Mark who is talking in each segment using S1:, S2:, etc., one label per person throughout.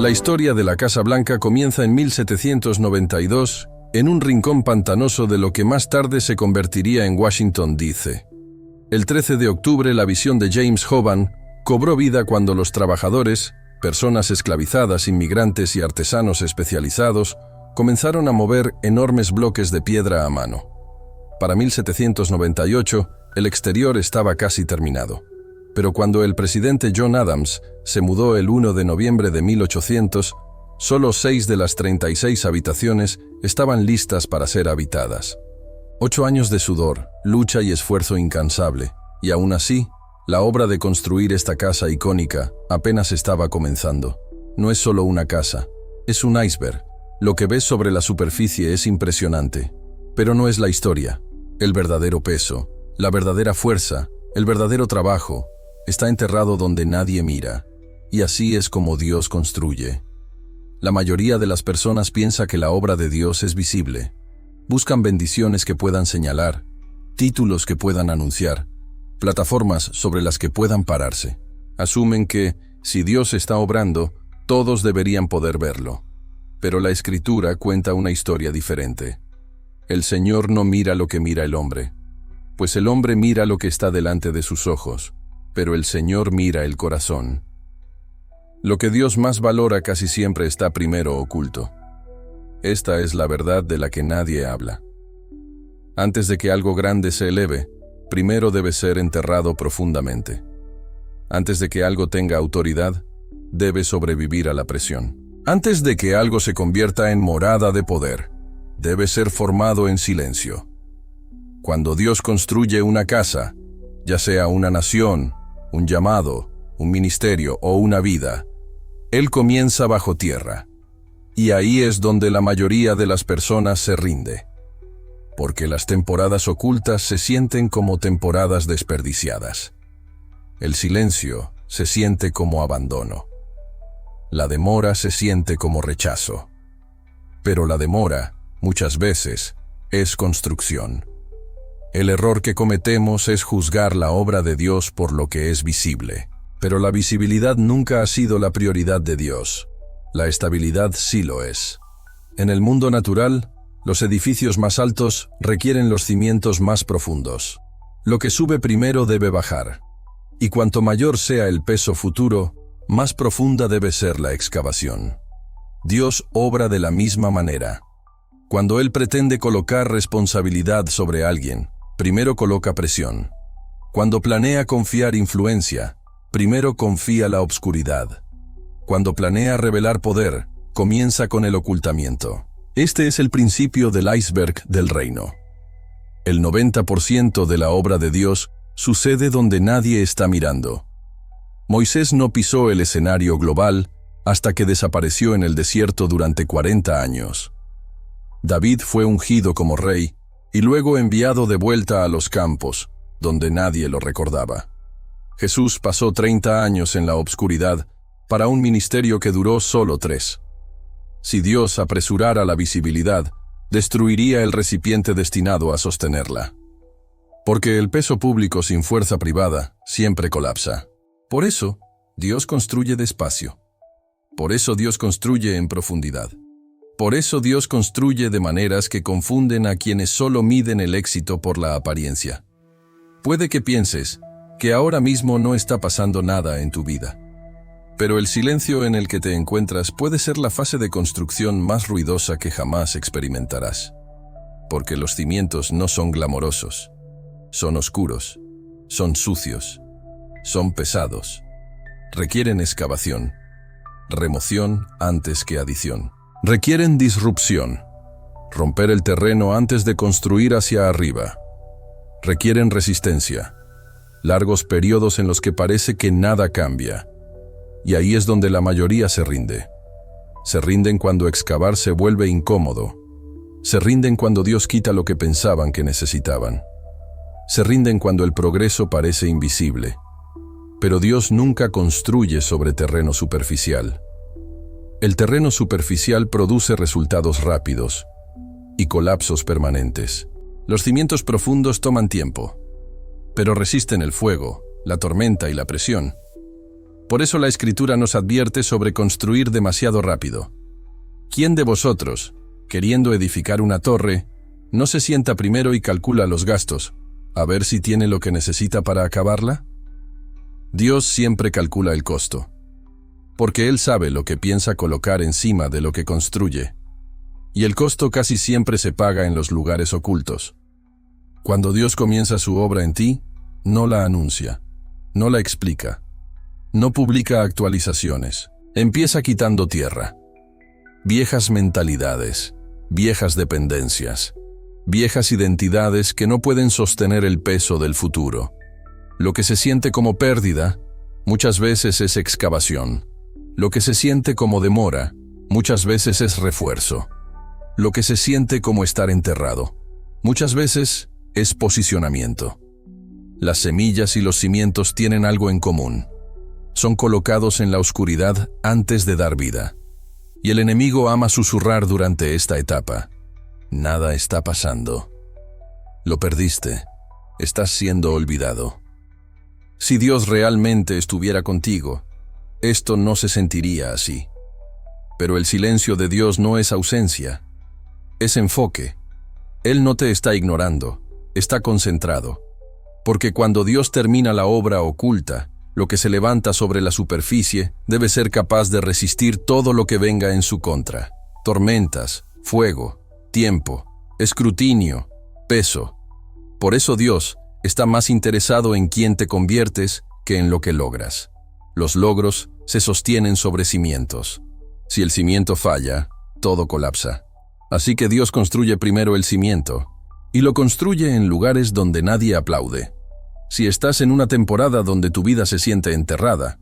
S1: La historia de la Casa Blanca comienza en 1792, en un rincón pantanoso de lo que más tarde se convertiría en Washington, D.C. El 13 de octubre, la visión de James Hoban cobró vida cuando los trabajadores, personas esclavizadas, inmigrantes y artesanos especializados, comenzaron a mover enormes bloques de piedra a mano. Para 1798, el exterior estaba casi terminado. Pero cuando el presidente John Adams se mudó el 1 de noviembre de 1800, solo 6 de las 36 habitaciones estaban listas para ser habitadas. 8 años de sudor, lucha y esfuerzo incansable, y aún así, la obra de construir esta casa icónica apenas estaba comenzando. No es solo una casa, es un iceberg. Lo que ves sobre la superficie es impresionante, pero no es la historia. El verdadero peso, la verdadera fuerza, el verdadero trabajo, está enterrado donde nadie mira, y así es como Dios construye. La mayoría de las personas piensa que la obra de Dios es visible. Buscan bendiciones que puedan señalar, títulos que puedan anunciar, plataformas sobre las que puedan pararse. Asumen que, si Dios está obrando, todos deberían poder verlo. Pero la Escritura cuenta una historia diferente. El Señor no mira lo que mira el hombre, pues el hombre mira lo que está delante de sus ojos, pero el Señor mira el corazón. Lo que Dios más valora casi siempre está primero oculto. Esta es la verdad de la que nadie habla. Antes de que algo grande se eleve, primero debe ser enterrado profundamente. Antes de que algo tenga autoridad, debe sobrevivir a la presión. Antes de que algo se convierta en morada de poder, debe ser formado en silencio. Cuando Dios construye una casa, ya sea una nación, un llamado, un ministerio o una vida, Él comienza bajo tierra. Y ahí es donde la mayoría de las personas se rinde. Porque las temporadas ocultas se sienten como temporadas desperdiciadas. El silencio se siente como abandono. La demora se siente como rechazo. Pero la demora, muchas veces, es construcción. El error que cometemos es juzgar la obra de Dios por lo que es visible. Pero la visibilidad nunca ha sido la prioridad de Dios. La estabilidad sí lo es. En el mundo natural, los edificios más altos requieren los cimientos más profundos. Lo que sube primero debe bajar. Y cuanto mayor sea el peso futuro, más profunda debe ser la excavación. Dios obra de la misma manera. Cuando Él pretende colocar responsabilidad sobre alguien, primero coloca presión. Cuando planea confiar influencia, primero confía la obscuridad. Cuando planea revelar poder, comienza con el ocultamiento. Este es el principio del iceberg del reino. El 90% de la obra de Dios sucede donde nadie está mirando. Moisés no pisó el escenario global hasta que desapareció en el desierto durante 40 años. David fue ungido como rey y luego enviado de vuelta a los campos, donde nadie lo recordaba. Jesús pasó 30 años en la obscuridad para un ministerio que duró solo 3. Si Dios apresurara la visibilidad, destruiría el recipiente destinado a sostenerla. Porque el peso público sin fuerza privada siempre colapsa. Por eso, Dios construye despacio. Por eso Dios construye en profundidad. Por eso Dios construye de maneras que confunden a quienes solo miden el éxito por la apariencia. Puede que pienses que ahora mismo no está pasando nada en tu vida. Pero el silencio en el que te encuentras puede ser la fase de construcción más ruidosa que jamás experimentarás. Porque los cimientos no son glamorosos. Son oscuros. Son sucios. Son pesados. Requieren excavación. Remoción antes que adición. Requieren disrupción. Romper el terreno antes de construir hacia arriba. Requieren resistencia. Largos periodos en los que parece que nada cambia. Y ahí es donde la mayoría se rinde. Se rinden cuando excavar se vuelve incómodo. Se rinden cuando Dios quita lo que pensaban que necesitaban. Se rinden cuando el progreso parece invisible. Pero Dios nunca construye sobre terreno superficial. El terreno superficial produce resultados rápidos y colapsos permanentes. Los cimientos profundos toman tiempo, pero resisten el fuego, la tormenta y la presión. Por eso la Escritura nos advierte sobre construir demasiado rápido. ¿Quién de vosotros, queriendo edificar una torre, no se sienta primero y calcula los gastos, a ver si tiene lo que necesita para acabarla? Dios siempre calcula el costo, porque Él sabe lo que piensa colocar encima de lo que construye, y el costo casi siempre se paga en los lugares ocultos. Cuando Dios comienza su obra en ti, no la anuncia, no la explica, no publica actualizaciones, empieza quitando tierra. Viejas mentalidades, viejas dependencias, viejas identidades que no pueden sostener el peso del futuro. Lo que se siente como pérdida, muchas veces es excavación. Lo que se siente como demora, muchas veces es refuerzo. Lo que se siente como estar enterrado, muchas veces es posicionamiento. Las semillas y los cimientos tienen algo en común. Son colocados en la oscuridad antes de dar vida. Y el enemigo ama susurrar durante esta etapa. Nada está pasando. Lo perdiste. Estás siendo olvidado. Si Dios realmente estuviera contigo, esto no se sentiría así. Pero el silencio de Dios no es ausencia, es enfoque. Él no te está ignorando, está concentrado. Porque cuando Dios termina la obra oculta, lo que se levanta sobre la superficie debe ser capaz de resistir todo lo que venga en su contra. Tormentas, fuego, tiempo, escrutinio, peso. Por eso Dios está más interesado en quién te conviertes que en lo que logras. Los logros se sostienen sobre cimientos. Si el cimiento falla, todo colapsa. Así que Dios construye primero el cimiento, y lo construye en lugares donde nadie aplaude. Si estás en una temporada donde tu vida se siente enterrada,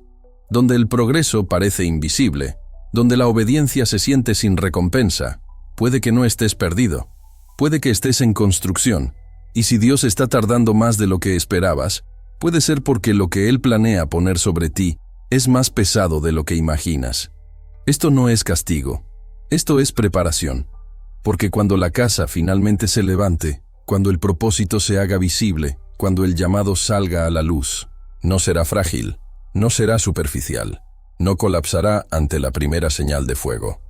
S1: donde el progreso parece invisible, donde la obediencia se siente sin recompensa, puede que no estés perdido, puede que estés en construcción, y si Dios está tardando más de lo que esperabas, puede ser porque lo que Él planea poner sobre ti es más pesado de lo que imaginas. Esto no es castigo, esto es preparación, porque cuando la casa finalmente se levante, cuando el propósito se haga visible, cuando el llamado salga a la luz, no será frágil, no será superficial, no colapsará ante la primera señal de fuego.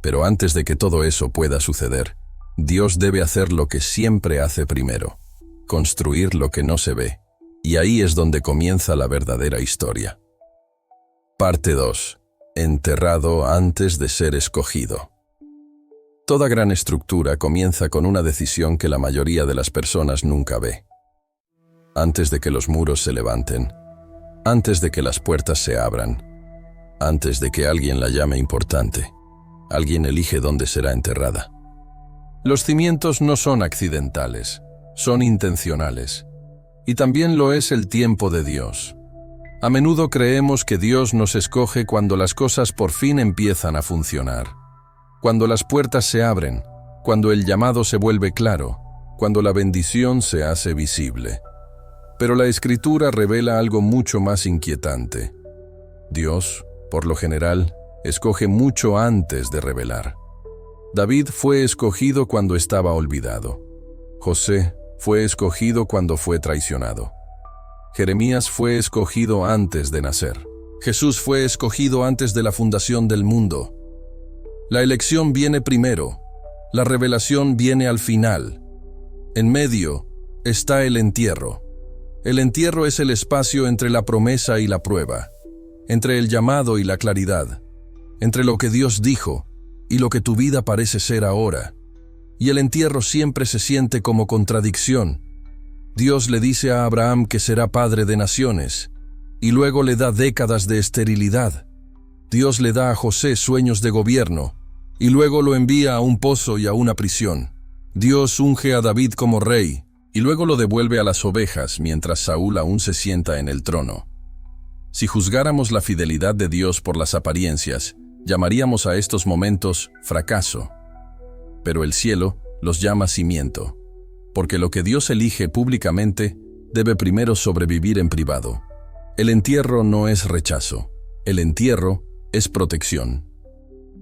S1: Pero antes de que todo eso pueda suceder, Dios debe hacer lo que siempre hace primero, construir lo que no se ve, y ahí es donde comienza la verdadera historia. Parte 2. Enterrado antes de ser escogido. Toda gran estructura comienza con una decisión que la mayoría de las personas nunca ve. Antes de que los muros se levanten, antes de que las puertas se abran, antes de que alguien la llame importante, alguien elige dónde será enterrada. Los cimientos no son accidentales, son intencionales. Y también lo es el tiempo de Dios. A menudo creemos que Dios nos escoge cuando las cosas por fin empiezan a funcionar, cuando las puertas se abren, cuando el llamado se vuelve claro, cuando la bendición se hace visible. Pero la Escritura revela algo mucho más inquietante. Dios, por lo general, escoge mucho antes de revelar. David fue escogido cuando estaba olvidado. José fue escogido cuando fue traicionado. Jeremías fue escogido antes de nacer. Jesús fue escogido antes de la fundación del mundo. La elección viene primero, la revelación viene al final. En medio está el entierro. El entierro es el espacio entre la promesa y la prueba, entre el llamado y la claridad, entre lo que Dios dijo y lo que tu vida parece ser ahora. Y el entierro siempre se siente como contradicción. Dios le dice a Abraham que será padre de naciones, y luego le da décadas de esterilidad. Dios le da a José sueños de gobierno, y luego lo envía a un pozo y a una prisión. Dios unge a David como rey, y luego lo devuelve a las ovejas mientras Saúl aún se sienta en el trono. Si juzgáramos la fidelidad de Dios por las apariencias, llamaríamos a estos momentos fracaso. Pero el cielo los llama cimiento, porque lo que Dios elige públicamente debe primero sobrevivir en privado. El entierro no es rechazo, el entierro es protección.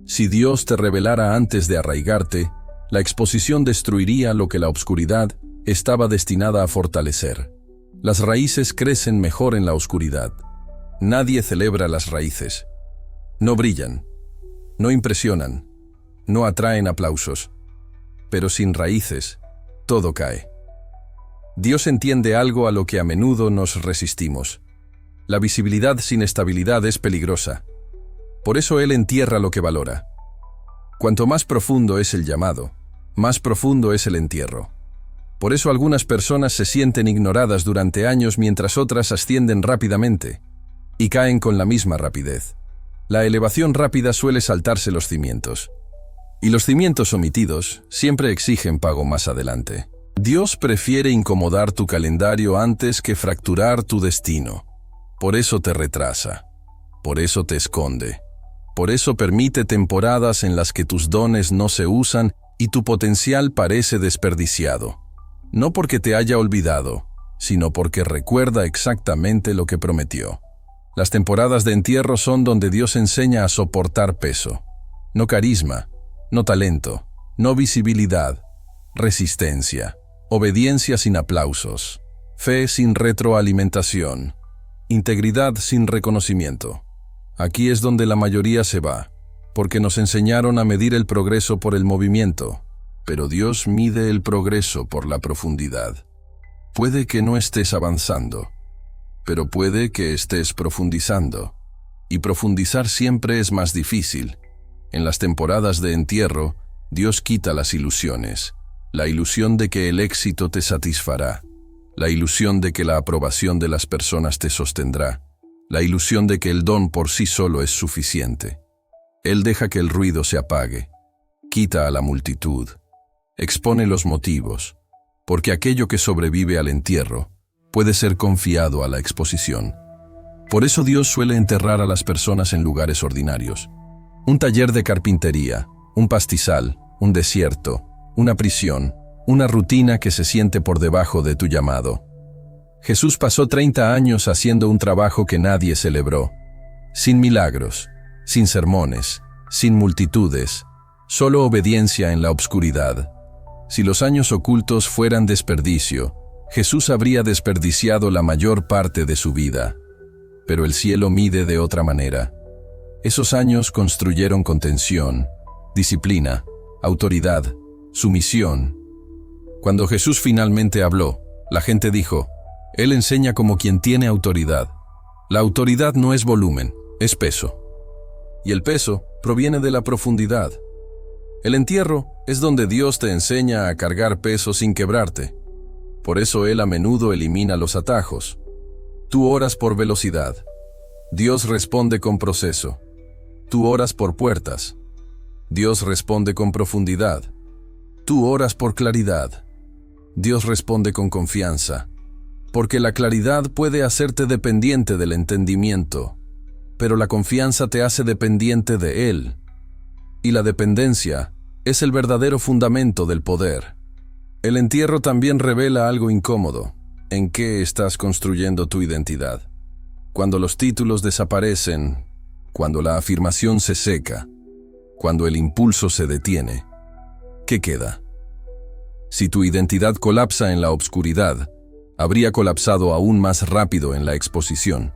S1: Si Dios te revelara antes de arraigarte, la exposición destruiría lo que la oscuridad estaba destinada a fortalecer. Las raíces crecen mejor en la oscuridad. Nadie celebra las raíces. No brillan, no impresionan, no atraen aplausos, pero sin raíces, todo cae. Dios entiende algo a lo que a menudo nos resistimos. La visibilidad sin estabilidad es peligrosa. Por eso Él entierra lo que valora. Cuanto más profundo es el llamado, más profundo es el entierro. Por eso algunas personas se sienten ignoradas durante años mientras otras ascienden rápidamente y caen con la misma rapidez. La elevación rápida suele saltarse los cimientos, y los cimientos omitidos siempre exigen pago más adelante. Dios prefiere incomodar tu calendario antes que fracturar tu destino. Por eso te retrasa, por eso te esconde, por eso permite temporadas en las que tus dones no se usan y tu potencial parece desperdiciado. No porque te haya olvidado, sino porque recuerda exactamente lo que prometió. Las temporadas de entierro son donde Dios enseña a soportar peso. No carisma, no talento, no visibilidad, resistencia, obediencia sin aplausos, fe sin retroalimentación, integridad sin reconocimiento. Aquí es donde la mayoría se va, porque nos enseñaron a medir el progreso por el movimiento, pero Dios mide el progreso por la profundidad. Puede que no estés avanzando, pero puede que estés profundizando, y profundizar siempre es más difícil. En las temporadas de entierro, Dios quita las ilusiones, la ilusión de que el éxito te satisfará, la ilusión de que la aprobación de las personas te sostendrá, la ilusión de que el don por sí solo es suficiente. Él deja que el ruido se apague, quita a la multitud, expone los motivos, porque aquello que sobrevive al entierro puede ser confiado a la exposición. Por eso Dios suele enterrar a las personas en lugares ordinarios. Un taller de carpintería, un pastizal, un desierto, una prisión, una rutina que se siente por debajo de tu llamado. Jesús pasó 30 años haciendo un trabajo que nadie celebró, sin milagros, sin sermones, sin multitudes, solo obediencia en la obscuridad. Si los años ocultos fueran desperdicio, Jesús habría desperdiciado la mayor parte de su vida. Pero el cielo mide de otra manera. Esos años construyeron contención, disciplina, autoridad, sumisión. Cuando Jesús finalmente habló, la gente dijo, Él enseña como quien tiene autoridad. La autoridad no es volumen, es peso. Y el peso proviene de la profundidad. El entierro es donde Dios te enseña a cargar peso sin quebrarte. Por eso Él a menudo elimina los atajos. Tú oras por velocidad. Dios responde con proceso. Tú oras por puertas. Dios responde con profundidad. Tú oras por claridad. Dios responde con confianza. Porque la claridad puede hacerte dependiente del entendimiento, pero la confianza te hace dependiente de Él. Y la dependencia es el verdadero fundamento del poder. El entierro también revela algo incómodo. ¿En qué estás construyendo tu identidad? Cuando los títulos desaparecen, cuando la afirmación se seca, cuando el impulso se detiene, ¿qué queda? Si tu identidad colapsa en la obscuridad, habría colapsado aún más rápido en la exposición.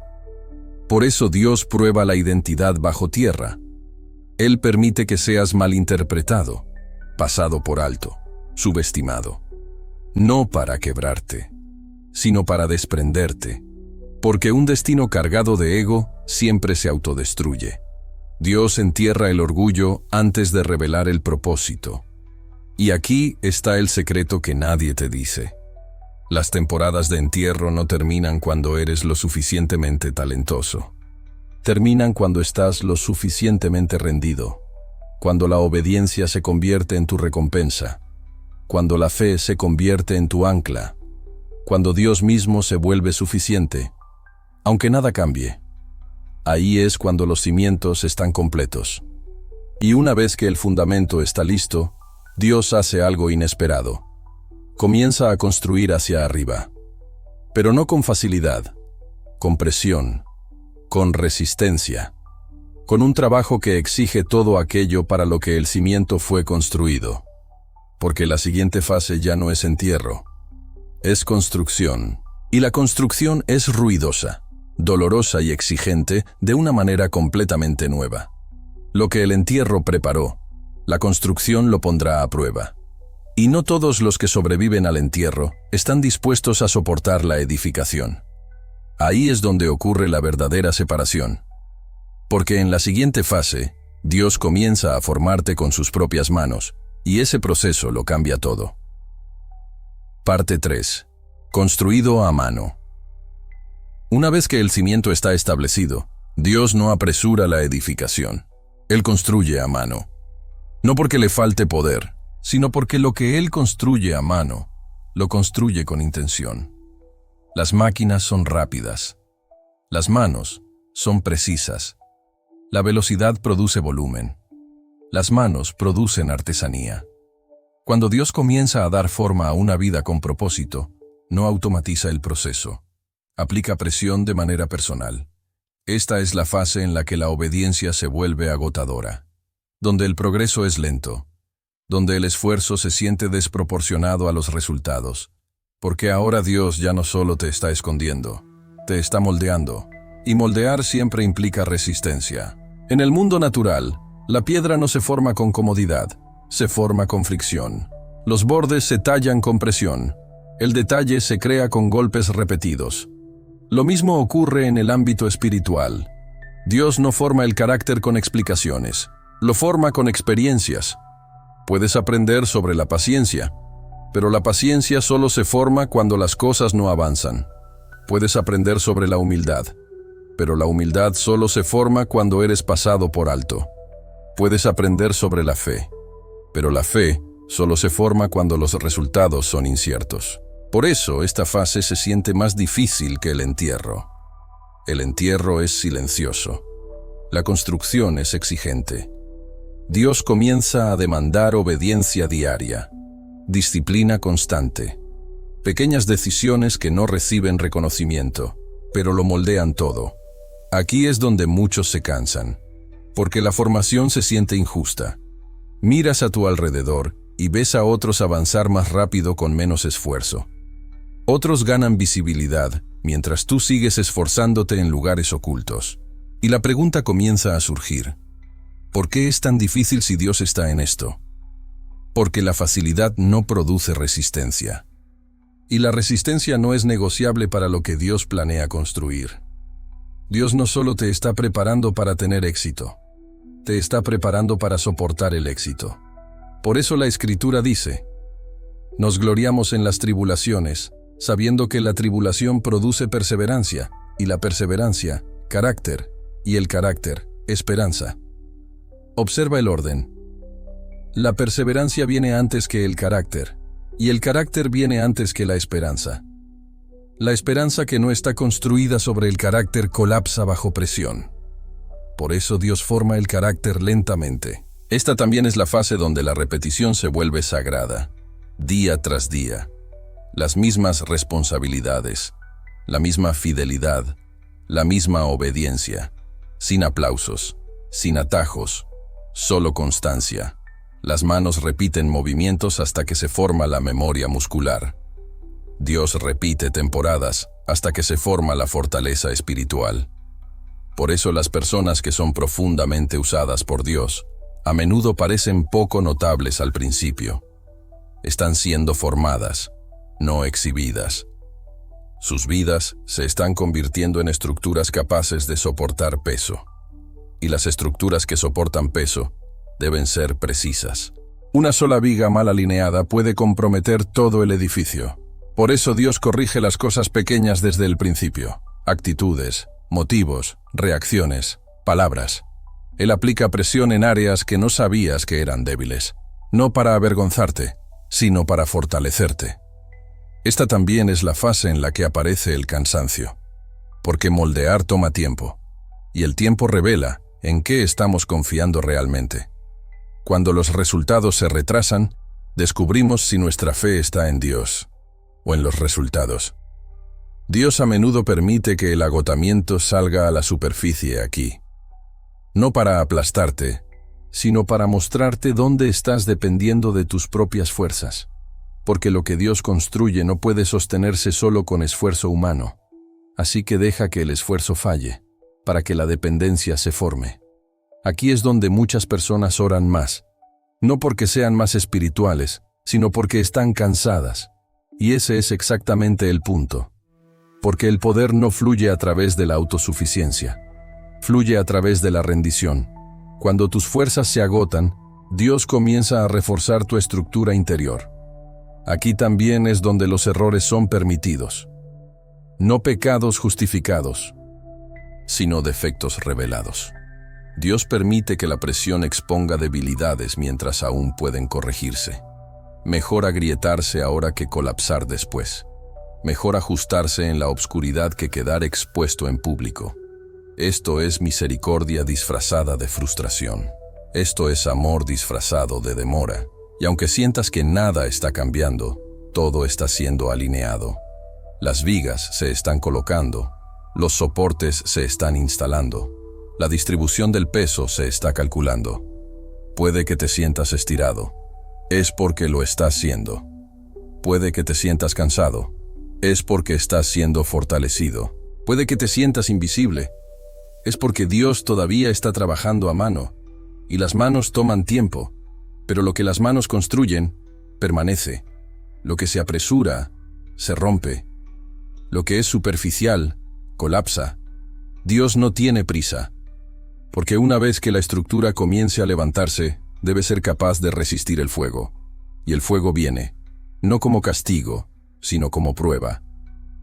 S1: Por eso Dios prueba la identidad bajo tierra. Él permite que seas malinterpretado, pasado por alto, subestimado. No para quebrarte, sino para desprenderte. Porque un destino cargado de ego siempre se autodestruye. Dios entierra el orgullo antes de revelar el propósito. Y aquí está el secreto que nadie te dice. Las temporadas de entierro no terminan cuando eres lo suficientemente talentoso. Terminan cuando estás lo suficientemente rendido, cuando la obediencia se convierte en tu recompensa, cuando la fe se convierte en tu ancla, cuando Dios mismo se vuelve suficiente, aunque nada cambie. Ahí es cuando los cimientos están completos. Y una vez que el fundamento está listo, Dios hace algo inesperado. Comienza a construir hacia arriba, pero no con facilidad, con presión, con resistencia, con un trabajo que exige todo aquello para lo que el cimiento fue construido. Porque la siguiente fase ya no es entierro, es construcción, y la construcción es ruidosa. dolorosa y exigente de una manera completamente nueva. Lo que el entierro preparó, la construcción lo pondrá a prueba. Y no todos los que sobreviven al entierro están dispuestos a soportar la edificación. Ahí es donde ocurre la verdadera separación. Porque en la siguiente fase, Dios comienza a formarte con sus propias manos, y ese proceso lo cambia todo. Parte 3. Construido a mano. Una vez que el cimiento está establecido, Dios no apresura la edificación. Él construye a mano. No porque le falte poder, sino porque lo que Él construye a mano, lo construye con intención. Las máquinas son rápidas. Las manos son precisas. La velocidad produce volumen. Las manos producen artesanía. Cuando Dios comienza a dar forma a una vida con propósito, no automatiza el proceso. Aplica presión de manera personal. Esta es la fase en la que la obediencia se vuelve agotadora, donde el progreso es lento, donde el esfuerzo se siente desproporcionado a los resultados, porque ahora Dios ya no solo te está escondiendo, te está moldeando, y moldear siempre implica resistencia. En el mundo natural, la piedra no se forma con comodidad, se forma con fricción. Los bordes se tallan con presión, el detalle se crea con golpes repetidos. Lo mismo ocurre en el ámbito espiritual. Dios no forma el carácter con explicaciones, lo forma con experiencias. Puedes aprender sobre la paciencia, pero la paciencia solo se forma cuando las cosas no avanzan. Puedes aprender sobre la humildad, pero la humildad solo se forma cuando eres pasado por alto. Puedes aprender sobre la fe, pero la fe solo se forma cuando los resultados son inciertos. Por eso esta fase se siente más difícil que el entierro. El entierro es silencioso. La construcción es exigente. Dios comienza a demandar obediencia diaria, disciplina constante, pequeñas decisiones que no reciben reconocimiento, pero lo moldean todo. Aquí es donde muchos se cansan, porque la formación se siente injusta. Miras a tu alrededor y ves a otros avanzar más rápido con menos esfuerzo. Otros ganan visibilidad, mientras tú sigues esforzándote en lugares ocultos. Y la pregunta comienza a surgir. ¿Por qué es tan difícil si Dios está en esto? Porque la facilidad no produce resistencia. Y la resistencia no es negociable para lo que Dios planea construir. Dios no solo te está preparando para tener éxito, te está preparando para soportar el éxito. Por eso la Escritura dice, nos gloriamos en las tribulaciones, sabiendo que la tribulación produce perseverancia, y la perseverancia, carácter, y el carácter, esperanza. Observa el orden. La perseverancia viene antes que el carácter, y el carácter viene antes que la esperanza. La esperanza que no está construida sobre el carácter colapsa bajo presión. Por eso Dios forma el carácter lentamente. Esta también es la fase donde la repetición se vuelve sagrada, día tras día. Las mismas responsabilidades, la misma fidelidad, la misma obediencia, sin aplausos, sin atajos, solo constancia. Las manos repiten movimientos hasta que se forma la memoria muscular. Dios repite temporadas hasta que se forma la fortaleza espiritual. Por eso las personas que son profundamente usadas por Dios, a menudo parecen poco notables al principio. Están siendo formadas, no exhibidas. Sus vidas se están convirtiendo en estructuras capaces de soportar peso. Y las estructuras que soportan peso deben ser precisas. Una sola viga mal alineada puede comprometer todo el edificio. Por eso Dios corrige las cosas pequeñas desde el principio. Actitudes, motivos, reacciones, palabras. Él aplica presión en áreas que no sabías que eran débiles, no para avergonzarte, sino para fortalecerte. Esta también es la fase en la que aparece el cansancio, porque moldear toma tiempo, y el tiempo revela en qué estamos confiando realmente. Cuando los resultados se retrasan, descubrimos si nuestra fe está en Dios o en los resultados. Dios a menudo permite que el agotamiento salga a la superficie aquí, no para aplastarte, sino para mostrarte dónde estás dependiendo de tus propias fuerzas, porque lo que Dios construye no puede sostenerse solo con esfuerzo humano. Así que deja que el esfuerzo falle, para que la dependencia se forme. Aquí es donde muchas personas oran más, no porque sean más espirituales, sino porque están cansadas. Y ese es exactamente el punto. Porque el poder no fluye a través de la autosuficiencia, fluye a través de la rendición. Cuando tus fuerzas se agotan, Dios comienza a reforzar tu estructura interior. Aquí también es donde los errores son permitidos. No pecados justificados, sino defectos revelados. Dios permite que la presión exponga debilidades mientras aún pueden corregirse. Mejor agrietarse ahora que colapsar después. Mejor ajustarse en la obscuridad que quedar expuesto en público. Esto es misericordia disfrazada de frustración. Esto es amor disfrazado de demora. Y aunque sientas que nada está cambiando, todo está siendo alineado. Las vigas se están colocando, los soportes se están instalando, la distribución del peso se está calculando. Puede que te sientas estirado, es porque lo estás siendo. Puede que te sientas cansado, es porque estás siendo fortalecido. Puede que te sientas invisible, es porque Dios todavía está trabajando a mano, y las manos toman tiempo, pero lo que las manos construyen, permanece. Lo que se apresura, se rompe. Lo que es superficial, colapsa. Dios no tiene prisa, porque una vez que la estructura comience a levantarse, debe ser capaz de resistir el fuego. Y el fuego viene, no como castigo, sino como prueba.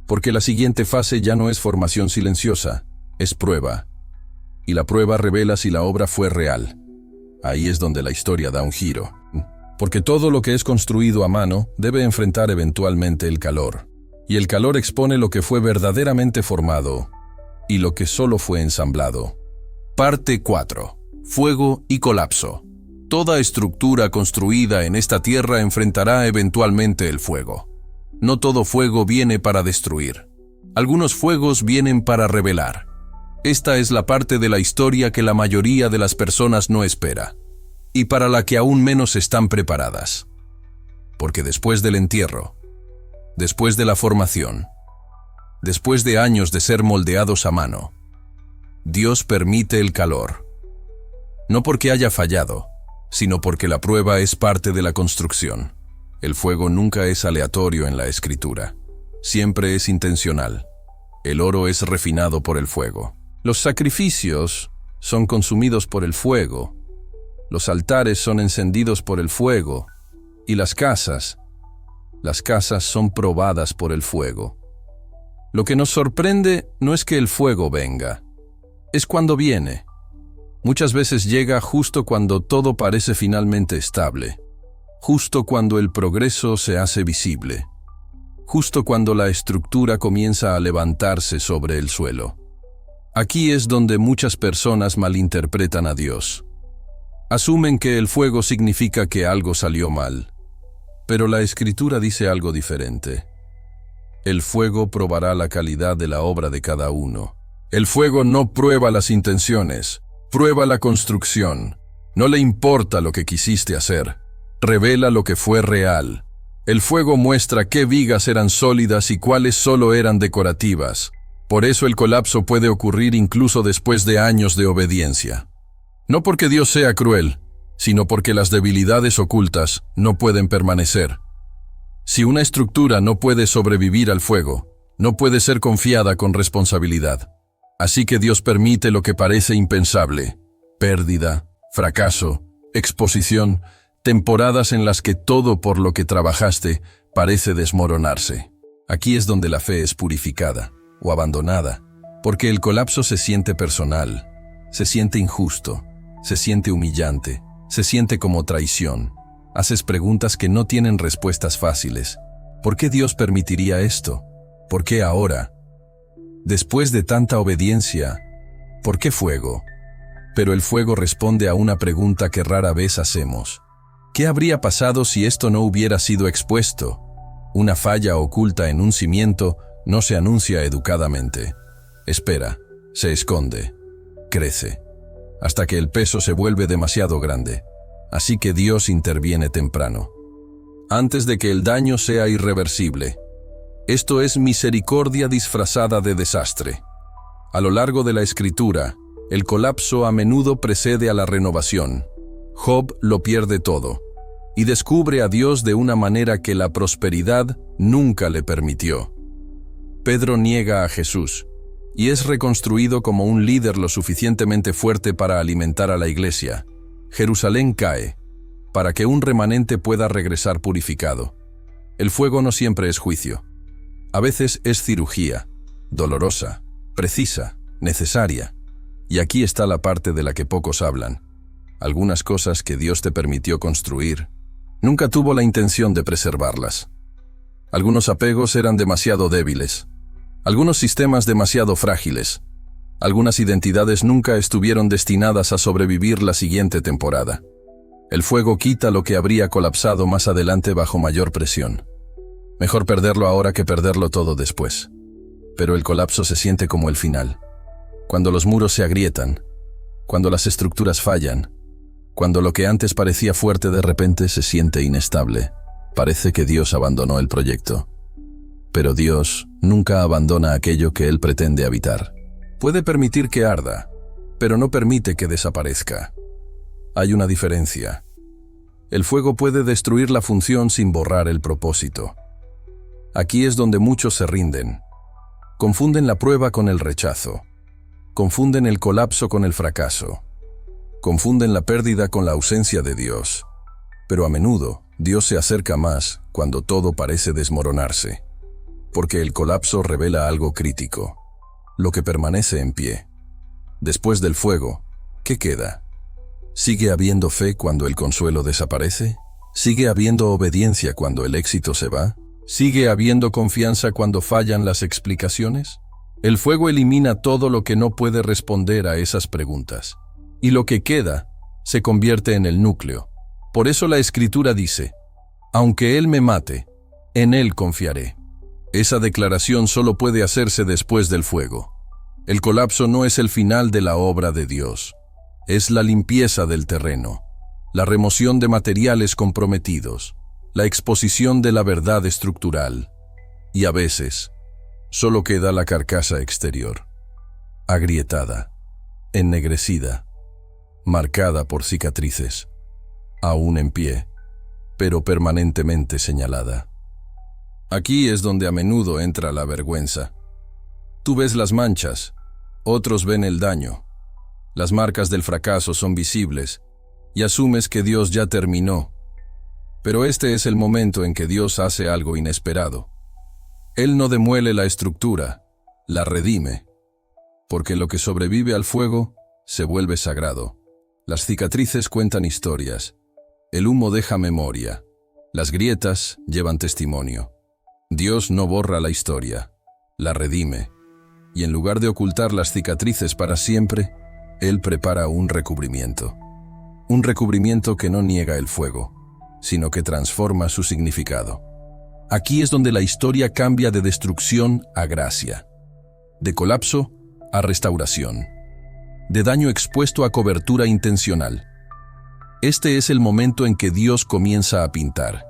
S1: Porque la siguiente fase ya no es formación silenciosa, es prueba. Y la prueba revela si la obra fue real. Ahí es donde la historia da un giro. Porque todo lo que es construido a mano debe enfrentar eventualmente el calor. Y el calor expone lo que fue verdaderamente formado y lo que solo fue ensamblado. Parte 4. Fuego y colapso. Toda estructura construida en esta tierra enfrentará eventualmente el fuego. No todo fuego viene para destruir. Algunos fuegos vienen para revelar. Esta es la parte de la historia que la mayoría de las personas no espera, y para la que aún menos están preparadas. Porque después del entierro, después de la formación, después de años de ser moldeados a mano, Dios permite el calor. No porque haya fallado, sino porque la prueba es parte de la construcción. El fuego nunca es aleatorio en la Escritura. Siempre es intencional. El oro es refinado por el fuego. Los sacrificios son consumidos por el fuego. Los altares son encendidos por el fuego. Y las casas son probadas por el fuego. Lo que nos sorprende no es que el fuego venga, es cuando viene. Muchas veces llega justo cuando todo parece finalmente estable, justo cuando el progreso se hace visible, justo cuando la estructura comienza a levantarse sobre el suelo. Aquí es donde muchas personas malinterpretan a Dios. Asumen que el fuego significa que algo salió mal, pero la Escritura dice algo diferente. El fuego probará la calidad de la obra de cada uno. El fuego no prueba las intenciones, prueba la construcción. No le importa lo que quisiste hacer, revela lo que fue real. El fuego muestra qué vigas eran sólidas y cuáles solo eran decorativas. Por eso el colapso puede ocurrir incluso después de años de obediencia. No porque Dios sea cruel, sino porque las debilidades ocultas no pueden permanecer. Si una estructura no puede sobrevivir al fuego, no puede ser confiada con responsabilidad. Así que Dios permite lo que parece impensable: pérdida, fracaso, exposición, temporadas en las que todo por lo que trabajaste parece desmoronarse. Aquí es donde la fe es purificada o abandonada, porque el colapso se siente personal, se siente injusto, se siente humillante, se siente como traición. Haces preguntas que no tienen respuestas fáciles. ¿Por qué Dios permitiría esto? ¿Por qué ahora? Después de tanta obediencia, ¿por qué fuego? Pero el fuego responde a una pregunta que rara vez hacemos. ¿Qué habría pasado si esto no hubiera sido expuesto? Una falla oculta en un cimiento no se anuncia educadamente. Espera, se esconde, crece, hasta que el peso se vuelve demasiado grande. Así que Dios interviene temprano, antes de que el daño sea irreversible. Esto es misericordia disfrazada de desastre. A lo largo de la Escritura, el colapso a menudo precede a la renovación. Job lo pierde todo y descubre a Dios de una manera que la prosperidad nunca le permitió. Pedro niega a Jesús y es reconstruido como un líder lo suficientemente fuerte para alimentar a la iglesia. Jerusalén cae, para que un remanente pueda regresar purificado. El fuego no siempre es juicio. A veces es cirugía, dolorosa, precisa, necesaria. Y aquí está la parte de la que pocos hablan. Algunas cosas que Dios te permitió construir, nunca tuvo la intención de preservarlas. Algunos apegos eran demasiado débiles. Algunos sistemas demasiado frágiles. Algunas identidades nunca estuvieron destinadas a sobrevivir la siguiente temporada. El fuego quita lo que habría colapsado más adelante bajo mayor presión. Mejor perderlo ahora que perderlo todo después. Pero el colapso se siente como el final. Cuando los muros se agrietan, cuando las estructuras fallan, cuando lo que antes parecía fuerte de repente se siente inestable. Parece que Dios abandonó el proyecto. Pero Dios nunca abandona aquello que Él pretende habitar. Puede permitir que arda, pero no permite que desaparezca. Hay una diferencia. El fuego puede destruir la función sin borrar el propósito. Aquí es donde muchos se rinden. Confunden la prueba con el rechazo. Confunden el colapso con el fracaso. Confunden la pérdida con la ausencia de Dios. Pero a menudo, Dios se acerca más cuando todo parece desmoronarse. Porque el colapso revela algo crítico. Lo que permanece en pie. Después del fuego, ¿qué queda? ¿Sigue habiendo fe cuando el consuelo desaparece? ¿Sigue habiendo obediencia cuando el éxito se va? ¿Sigue habiendo confianza cuando fallan las explicaciones? El fuego elimina todo lo que no puede responder a esas preguntas. Y lo que queda se convierte en el núcleo. Por eso la Escritura dice, aunque Él me mate, en Él confiaré. Esa declaración solo puede hacerse después del fuego. El colapso no es el final de la obra de Dios. Es la limpieza del terreno, la remoción de materiales comprometidos, la exposición de la verdad estructural. Y a veces, solo queda la carcasa exterior, agrietada, ennegrecida, marcada por cicatrices, aún en pie, pero permanentemente señalada. Aquí es donde a menudo entra la vergüenza. Tú ves las manchas, otros ven el daño. Las marcas del fracaso son visibles y asumes que Dios ya terminó. Pero este es el momento en que Dios hace algo inesperado. Él no demuele la estructura, la redime, porque lo que sobrevive al fuego se vuelve sagrado. Las cicatrices cuentan historias, el humo deja memoria, las grietas llevan testimonio. Dios no borra la historia, la redime, y en lugar de ocultar las cicatrices para siempre, Él prepara un recubrimiento que no niega el fuego, sino que transforma su significado. Aquí es donde la historia cambia de destrucción a gracia, de colapso a restauración, de daño expuesto a cobertura intencional. Este es el momento en que Dios comienza a pintar,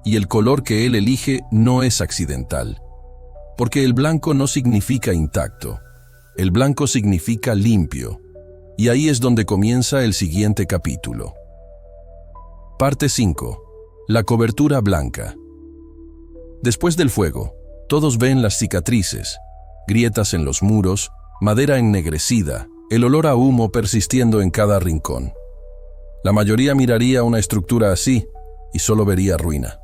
S1: y el color que Él elige no es accidental, porque el blanco no significa intacto, el blanco significa limpio, y ahí es donde comienza el siguiente capítulo. Parte 5. La cobertura blanca. Después del fuego, todos ven las cicatrices, grietas en los muros, madera ennegrecida, el olor a humo persistiendo en cada rincón. La mayoría miraría una estructura así y solo vería ruina.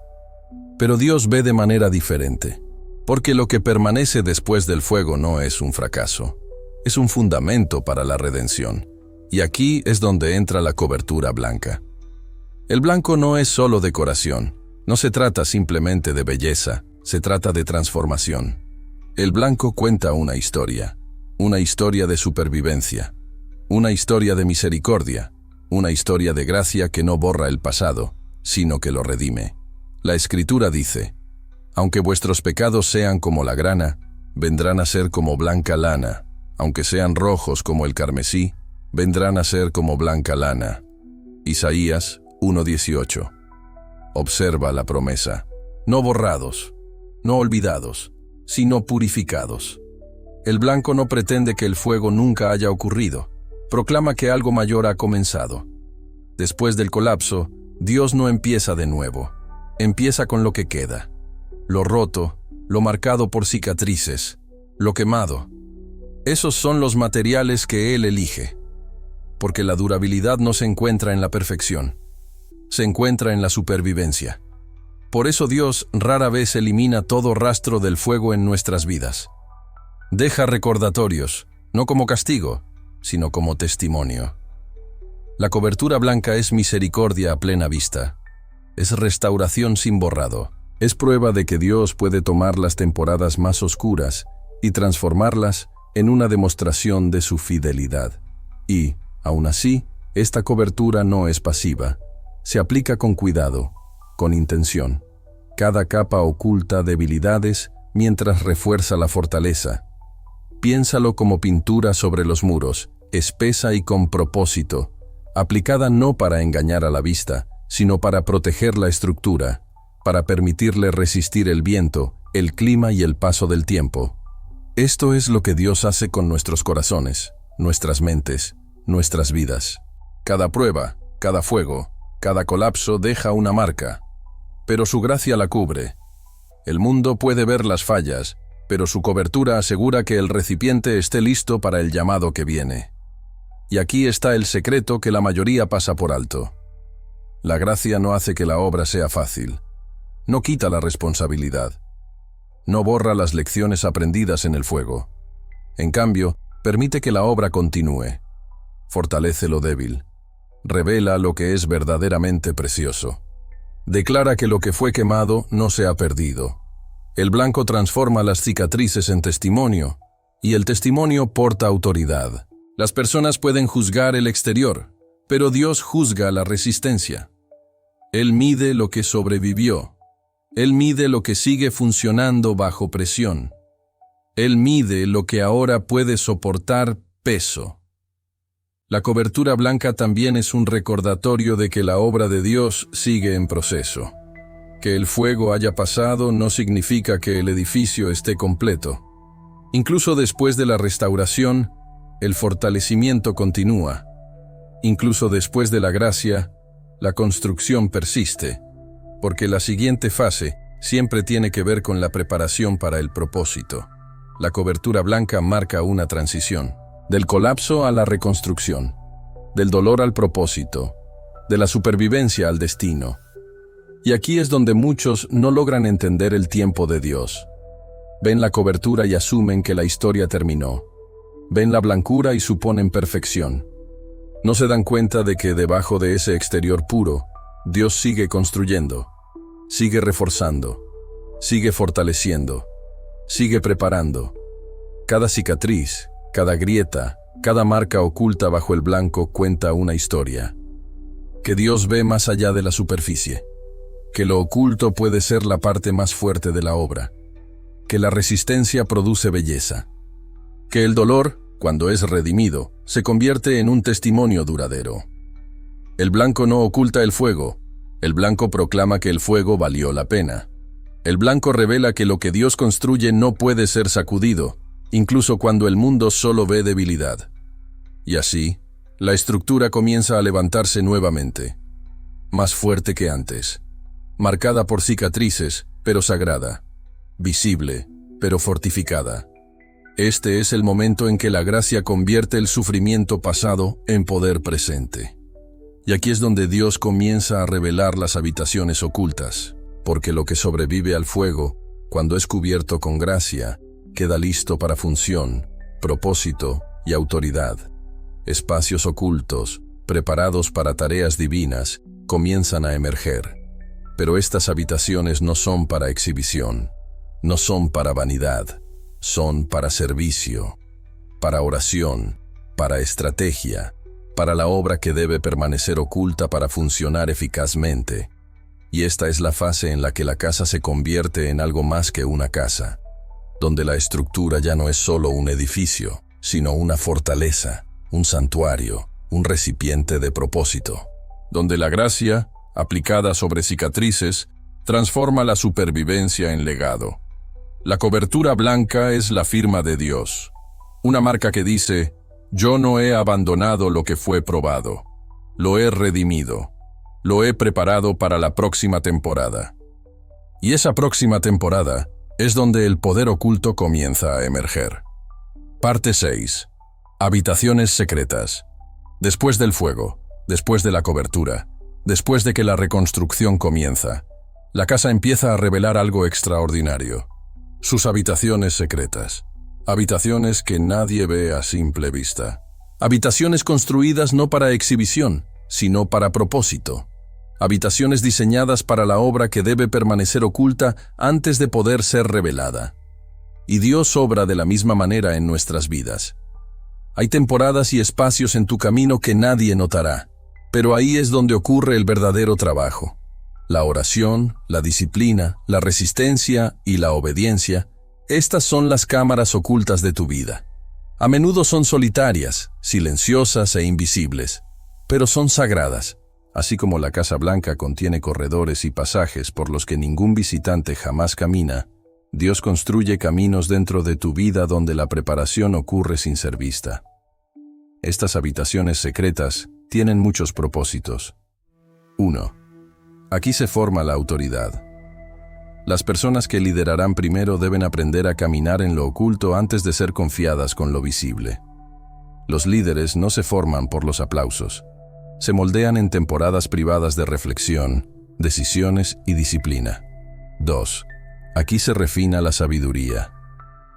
S1: Pero Dios ve de manera diferente, porque lo que permanece después del fuego no es un fracaso, es un fundamento para la redención. Y aquí es donde entra la cobertura blanca. El blanco no es solo decoración, no se trata simplemente de belleza, se trata de transformación. El blanco cuenta una historia de supervivencia, una historia de misericordia, una historia de gracia que no borra el pasado, sino que lo redime. La Escritura dice, aunque vuestros pecados sean como la grana, vendrán a ser como blanca lana, aunque sean rojos como el carmesí, vendrán a ser como blanca lana. Isaías 1:18. Observa la promesa. No borrados, no olvidados, sino purificados. El blanco no pretende que el fuego nunca haya ocurrido, proclama que algo mayor ha comenzado. Después del colapso, Dios no empieza de nuevo, empieza con lo que queda, lo roto, lo marcado por cicatrices, lo quemado. Esos son los materiales que Él elige, porque la durabilidad no se encuentra en la perfección, se encuentra en la supervivencia. Por eso Dios rara vez elimina todo rastro del fuego en nuestras vidas. Deja recordatorios, no como castigo, sino como testimonio. La cobertura blanca es misericordia a plena vista. Es restauración sin borrado. Es prueba de que Dios puede tomar las temporadas más oscuras y transformarlas en una demostración de su fidelidad. Y, aún así, esta cobertura no es pasiva. Se aplica con cuidado, con intención. Cada capa oculta debilidades mientras refuerza la fortaleza. Piénsalo como pintura sobre los muros, espesa y con propósito, aplicada no para engañar a la vista, sino para proteger la estructura, para permitirle resistir el viento, el clima y el paso del tiempo. Esto es lo que Dios hace con nuestros corazones, nuestras mentes, nuestras vidas. Cada prueba, cada fuego, cada colapso deja una marca, pero su gracia la cubre. El mundo puede ver las fallas, pero su cobertura asegura que el recipiente esté listo para el llamado que viene. Y aquí está el secreto que la mayoría pasa por alto. La gracia no hace que la obra sea fácil. No quita la responsabilidad. No borra las lecciones aprendidas en el fuego. En cambio, permite que la obra continúe. Fortalece lo débil. Revela lo que es verdaderamente precioso. Declara que lo que fue quemado no se ha perdido. El blanco transforma las cicatrices en testimonio, y el testimonio porta autoridad. Las personas pueden juzgar el exterior, pero Dios juzga la resistencia. Él mide lo que sobrevivió. Él mide lo que sigue funcionando bajo presión. Él mide lo que ahora puede soportar peso. La cobertura blanca también es un recordatorio de que la obra de Dios sigue en proceso. Que el fuego haya pasado no significa que el edificio esté completo. Incluso después de la restauración, el fortalecimiento continúa. Incluso después de la gracia, la construcción persiste, porque la siguiente fase siempre tiene que ver con la preparación para el propósito. La cobertura blanca marca una transición, del colapso a la reconstrucción, del dolor al propósito, de la supervivencia al destino. Y aquí es donde muchos no logran entender el tiempo de Dios. Ven la cobertura y asumen que la historia terminó. Ven la blancura y suponen perfección. No se dan cuenta de que debajo de ese exterior puro, Dios sigue construyendo, sigue reforzando, sigue fortaleciendo, sigue preparando. Cada cicatriz, cada grieta, cada marca oculta bajo el blanco cuenta una historia. Que Dios ve más allá de la superficie. Que lo oculto puede ser la parte más fuerte de la obra. Que la resistencia produce belleza. Que el dolor, cuando es redimido, se convierte en un testimonio duradero. El blanco no oculta el fuego. El blanco proclama que el fuego valió la pena. El blanco revela que lo que Dios construye no puede ser sacudido, incluso cuando el mundo solo ve debilidad. Y así, la estructura comienza a levantarse nuevamente, más fuerte que antes, marcada por cicatrices, pero sagrada, visible, pero fortificada. Este es el momento en que la gracia convierte el sufrimiento pasado en poder presente. Y aquí es donde Dios comienza a revelar las habitaciones ocultas, porque lo que sobrevive al fuego, cuando es cubierto con gracia, queda listo para función, propósito y autoridad. Espacios ocultos, preparados para tareas divinas, comienzan a emerger. Pero estas habitaciones no son para exhibición, no son para vanidad, son para servicio, para oración, para estrategia, para la obra que debe permanecer oculta para funcionar eficazmente. Y esta es la fase en la que la casa se convierte en algo más que una casa, donde la estructura ya no es solo un edificio, sino una fortaleza, un santuario, un recipiente de propósito, donde la gracia, aplicada sobre cicatrices, transforma la supervivencia en legado. La cobertura blanca es la firma de Dios, una marca que dice: yo no he abandonado lo que fue probado, lo he redimido, lo he preparado para la próxima temporada. Y esa próxima temporada es donde el poder oculto comienza a emerger. Parte 6. Habitaciones secretas. Después del fuego, después de la cobertura, después de que la reconstrucción comienza, la casa empieza a revelar algo extraordinario. Sus habitaciones secretas. Habitaciones que nadie ve a simple vista. Habitaciones construidas no para exhibición, sino para propósito. Habitaciones diseñadas para la obra que debe permanecer oculta antes de poder ser revelada. Y Dios obra de la misma manera en nuestras vidas. Hay temporadas y espacios en tu camino que nadie notará, pero ahí es donde ocurre el verdadero trabajo. La oración, la disciplina, la resistencia y la obediencia, estas son las cámaras ocultas de tu vida. A menudo son solitarias, silenciosas e invisibles, pero son sagradas. Así como la Casa Blanca contiene corredores y pasajes por los que ningún visitante jamás camina, Dios construye caminos dentro de tu vida donde la preparación ocurre sin ser vista. Estas habitaciones secretas tienen muchos propósitos. 1. Aquí se forma la autoridad. Las personas que liderarán primero deben aprender a caminar en lo oculto antes de ser confiadas con lo visible. Los líderes no se forman por los aplausos. Se moldean en temporadas privadas de reflexión, decisiones y disciplina. 2. Aquí se refina la sabiduría.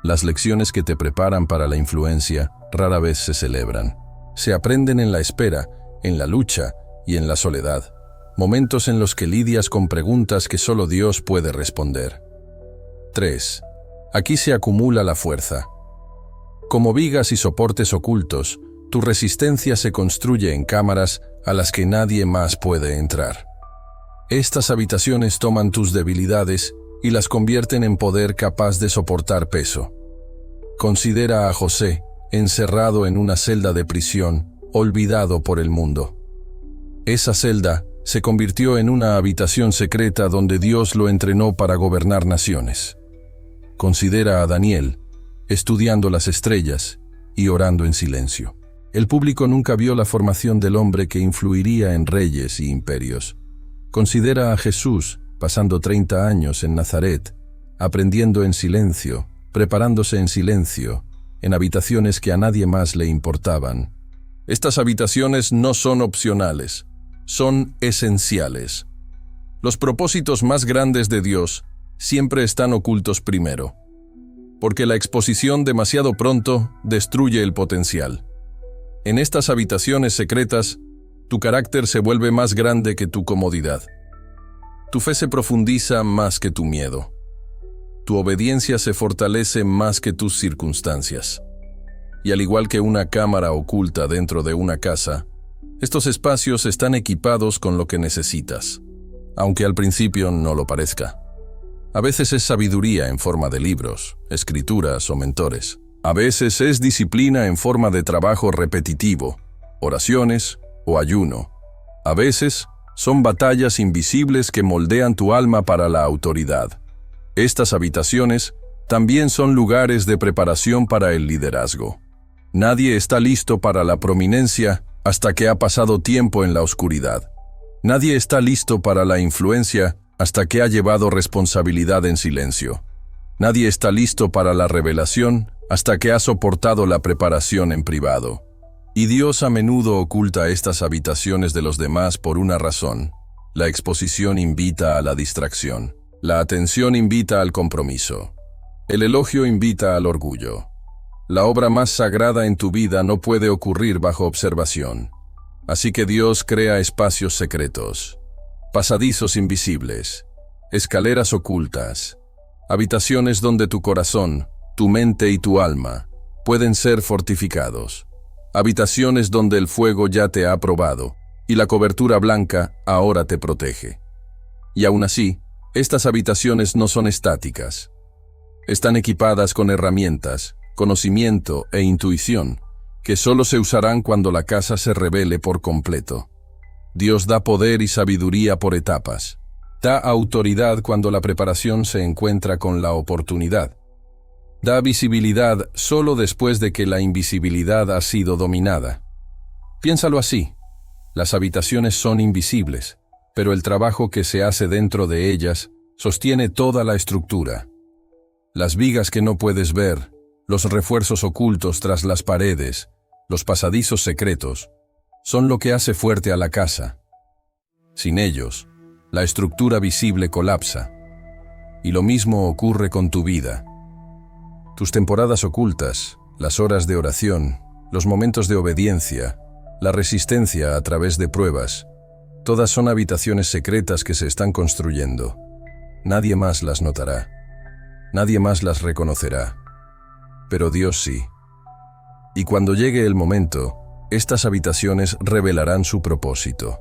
S1: Las lecciones que te preparan para la influencia rara vez se celebran. Se aprenden en la espera, en la lucha y en la soledad. Momentos en los que lidias con preguntas que solo Dios puede responder. 3. Aquí se acumula la fuerza. Como vigas y soportes ocultos, tu resistencia se construye en cámaras a las que nadie más puede entrar. Estas habitaciones toman tus debilidades y las convierten en poder capaz de soportar peso. Considera a José, encerrado en una celda de prisión, olvidado por el mundo. Esa celda se convirtió en una habitación secreta donde Dios lo entrenó para gobernar naciones. Considera a Daniel, estudiando las estrellas y orando en silencio. El público nunca vio la formación del hombre que influiría en reyes y imperios. Considera a Jesús, pasando 30 años en Nazaret, aprendiendo en silencio, preparándose en silencio, en habitaciones que a nadie más le importaban. Estas habitaciones no son opcionales, son esenciales. Los propósitos más grandes de Dios siempre están ocultos primero, porque la exposición demasiado pronto destruye el potencial. En estas habitaciones secretas, tu carácter se vuelve más grande que tu comodidad. Tu fe se profundiza más que tu miedo. Tu obediencia se fortalece más que tus circunstancias. Y al igual que una cámara oculta dentro de una casa, estos espacios están equipados con lo que necesitas, aunque al principio no lo parezca. A veces es sabiduría en forma de libros, escrituras o mentores. A veces es disciplina en forma de trabajo repetitivo, oraciones o ayuno. A veces son batallas invisibles que moldean tu alma para la autoridad. Estas habitaciones también son lugares de preparación para el liderazgo. Nadie está listo para la prominencia hasta que ha pasado tiempo en la oscuridad. Nadie está listo para la influencia hasta que ha llevado responsabilidad en silencio. Nadie está listo para la revelación hasta que ha soportado la preparación en privado. Y Dios a menudo oculta estas habitaciones de los demás por una razón. La exposición invita a la distracción. La atención invita al compromiso. El elogio invita al orgullo. La obra más sagrada en tu vida no puede ocurrir bajo observación. Así que Dios crea espacios secretos, pasadizos invisibles, escaleras ocultas, habitaciones donde tu corazón, tu mente y tu alma pueden ser fortificados. Habitaciones donde el fuego ya te ha probado y la cobertura blanca ahora te protege. Y aún así, estas habitaciones no son estáticas. Están equipadas con herramientas, conocimiento e intuición, que solo se usarán cuando la casa se revele por completo. Dios da poder y sabiduría por etapas. Da autoridad cuando la preparación se encuentra con la oportunidad. Da visibilidad solo después de que la invisibilidad ha sido dominada. Piénsalo así. Las habitaciones son invisibles, pero el trabajo que se hace dentro de ellas sostiene toda la estructura. Las vigas que no puedes ver, los refuerzos ocultos tras las paredes, los pasadizos secretos, son lo que hace fuerte a la casa. Sin ellos, la estructura visible colapsa. Y lo mismo ocurre con tu vida. Tus temporadas ocultas, las horas de oración, los momentos de obediencia, la resistencia a través de pruebas, todas son habitaciones secretas que se están construyendo. Nadie más las notará. Nadie más las reconocerá. Pero Dios sí. Y cuando llegue el momento, estas habitaciones revelarán su propósito.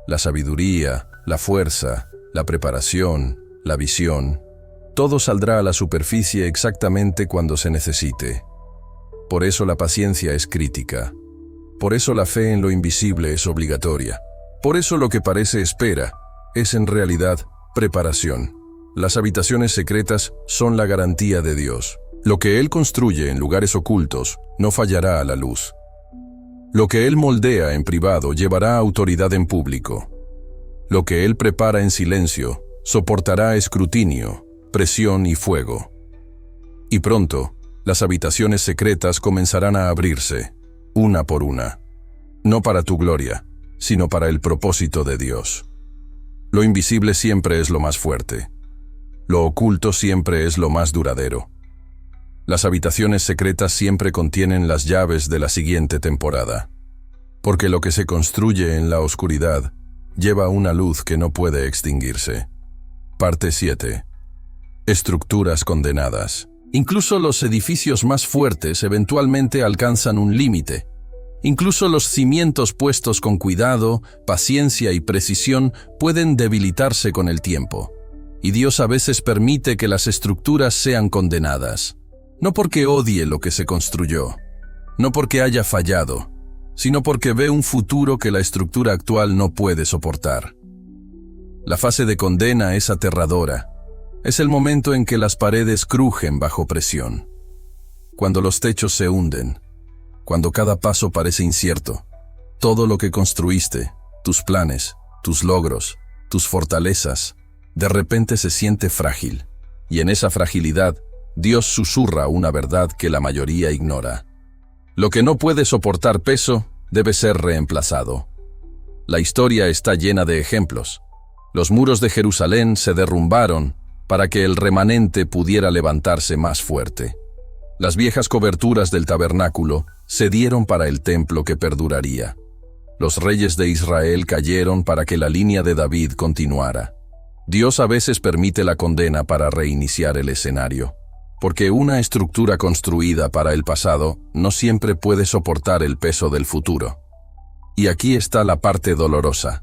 S1: La sabiduría, la fuerza, la preparación, la visión, todo saldrá a la superficie exactamente cuando se necesite. Por eso la paciencia es crítica. Por eso la fe en lo invisible es obligatoria. Por eso lo que parece espera es en realidad preparación. Las habitaciones secretas son la garantía de Dios. Lo que Él construye en lugares ocultos no fallará a la luz. Lo que Él moldea en privado llevará autoridad en público. Lo que Él prepara en silencio soportará escrutinio, presión y fuego. Y pronto, las habitaciones secretas comenzarán a abrirse, una por una. No para tu gloria, sino para el propósito de Dios. Lo invisible siempre es lo más fuerte. Lo oculto siempre es lo más duradero. Las habitaciones secretas siempre contienen las llaves de la siguiente temporada. Porque lo que se construye en la oscuridad lleva una luz que no puede extinguirse. Parte 7. Estructuras condenadas. Incluso los edificios más fuertes eventualmente alcanzan un límite. Incluso los cimientos puestos con cuidado, paciencia y precisión pueden debilitarse con el tiempo. Y Dios a veces permite que las estructuras sean condenadas. No porque odie lo que se construyó, no porque haya fallado, sino porque ve un futuro que la estructura actual no puede soportar. La fase de condena es aterradora. Es el momento en que las paredes crujen bajo presión. Cuando los techos se hunden. Cuando cada paso parece incierto. Todo lo que construiste, tus planes, tus logros, tus fortalezas, de repente se siente frágil. Y en esa fragilidad, Dios susurra una verdad que la mayoría ignora. Lo que no puede soportar peso debe ser reemplazado. La historia está llena de ejemplos. Los muros de Jerusalén se derrumbaron para que el remanente pudiera levantarse más fuerte. Las viejas coberturas del tabernáculo cedieron para el templo que perduraría. Los reyes de Israel cayeron para que la línea de David continuara. Dios a veces permite la condena para reiniciar el escenario, porque una estructura construida para el pasado no siempre puede soportar el peso del futuro. Y aquí está la parte dolorosa.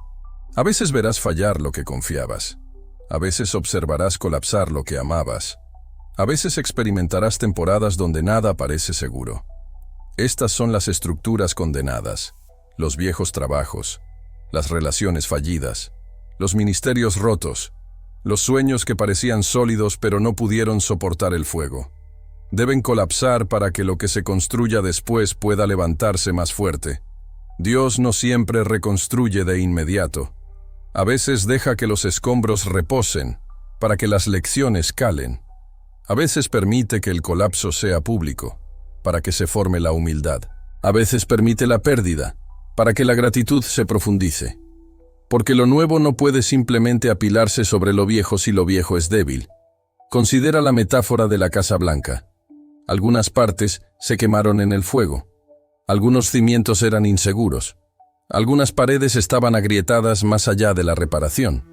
S1: A veces verás fallar lo que confiabas. A veces observarás colapsar lo que amabas. A veces experimentarás temporadas donde nada parece seguro. Estas son las estructuras condenadas, los viejos trabajos, las relaciones fallidas, los ministerios rotos, los sueños que parecían sólidos pero no pudieron soportar el fuego. Deben colapsar para que lo que se construya después pueda levantarse más fuerte. Dios no siempre reconstruye de inmediato. A veces deja que los escombros reposen para que las lecciones calen. A veces permite que el colapso sea público, para que se forme la humildad. A veces permite la pérdida, para que la gratitud se profundice. Porque lo nuevo no puede simplemente apilarse sobre lo viejo si lo viejo es débil. Considera la metáfora de la Casa Blanca. Algunas partes se quemaron en el fuego. Algunos cimientos eran inseguros. Algunas paredes estaban agrietadas más allá de la reparación.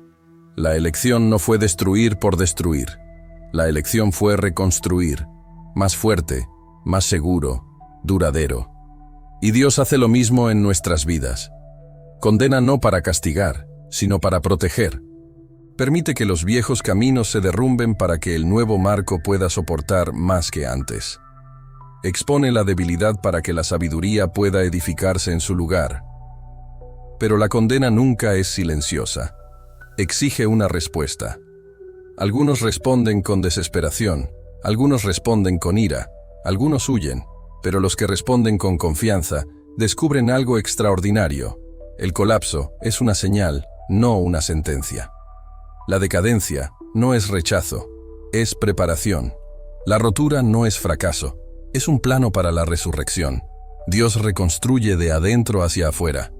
S1: La elección no fue destruir por destruir. La elección fue reconstruir, más fuerte, más seguro, duradero. Y Dios hace lo mismo en nuestras vidas. Condena no para castigar, sino para proteger. Permite que los viejos caminos se derrumben para que el nuevo marco pueda soportar más que antes. Expone la debilidad para que la sabiduría pueda edificarse en su lugar. Pero la condena nunca es silenciosa. exige una respuesta. Algunos responden con desesperación, algunos responden con ira, algunos huyen, pero los que responden con confianza descubren algo extraordinario. El colapso es una señal, no una sentencia. La decadencia no es rechazo, es preparación. La rotura no es fracaso, es un plano para la resurrección. Dios reconstruye de adentro hacia afuera.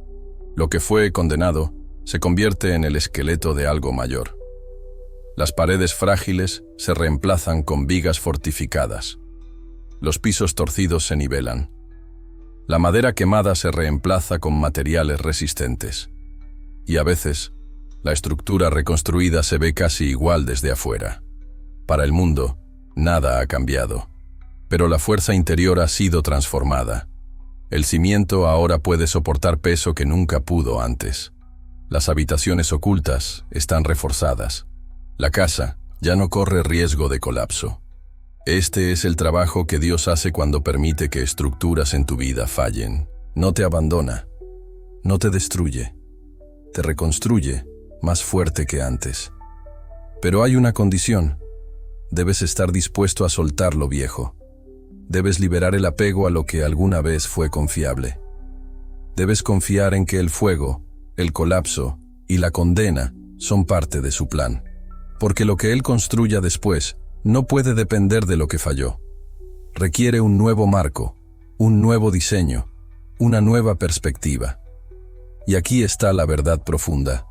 S1: Lo que fue condenado se convierte en el esqueleto de algo mayor. Las paredes frágiles se reemplazan con vigas fortificadas. Los pisos torcidos se nivelan. La madera quemada se reemplaza con materiales resistentes. Y a veces, la estructura reconstruida se ve casi igual desde afuera. Para el mundo, nada ha cambiado, pero la fuerza interior ha sido transformada. El cimiento ahora puede soportar peso que nunca pudo antes. Las habitaciones ocultas están reforzadas. La casa ya no corre riesgo de colapso. Este es el trabajo que Dios hace cuando permite que estructuras en tu vida fallen. No te abandona, no te destruye, te reconstruye más fuerte que antes. Pero hay una condición. Debes estar dispuesto a soltar lo viejo. Debes liberar el apego a lo que alguna vez fue confiable. Debes confiar en que el fuego, el colapso y la condena son parte de su plan. Porque lo que Él construya después no puede depender de lo que falló. Requiere un nuevo marco, un nuevo diseño, una nueva perspectiva. Y aquí está la verdad profunda.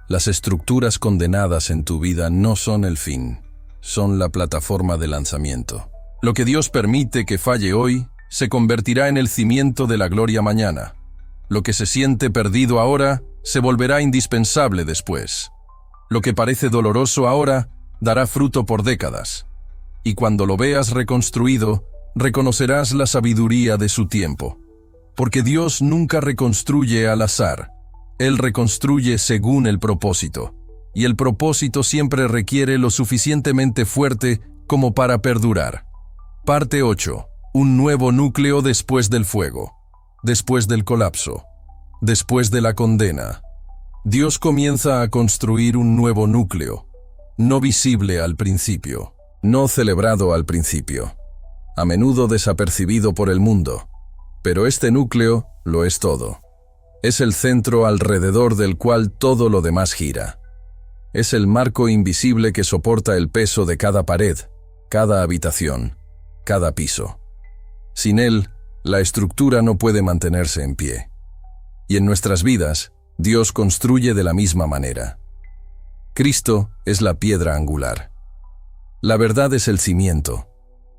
S1: Las estructuras condenadas en tu vida no son el fin, son la plataforma de lanzamiento. Lo que Dios permite que falle hoy se convertirá en el cimiento de la gloria mañana. Lo que se siente perdido ahora se volverá indispensable después. Lo que parece doloroso ahora dará fruto por décadas. Y cuando lo veas reconstruido, reconocerás la sabiduría de su tiempo. Porque Dios nunca reconstruye al azar. Él reconstruye según el propósito. Y el propósito siempre requiere lo suficientemente fuerte como para perdurar. Parte 8. Un nuevo núcleo después del fuego. Después del colapso. Después de la condena. Dios comienza a construir un nuevo núcleo. No visible al principio. No celebrado al principio. A menudo desapercibido por el mundo. Pero este núcleo lo es todo. Es el centro alrededor del cual todo lo demás gira. Es el marco invisible que soporta el peso de cada pared, cada habitación, cada piso. Sin él, la estructura no puede mantenerse en pie. Y en nuestras vidas, Dios construye de la misma manera. Cristo es la piedra angular. La verdad es el cimiento.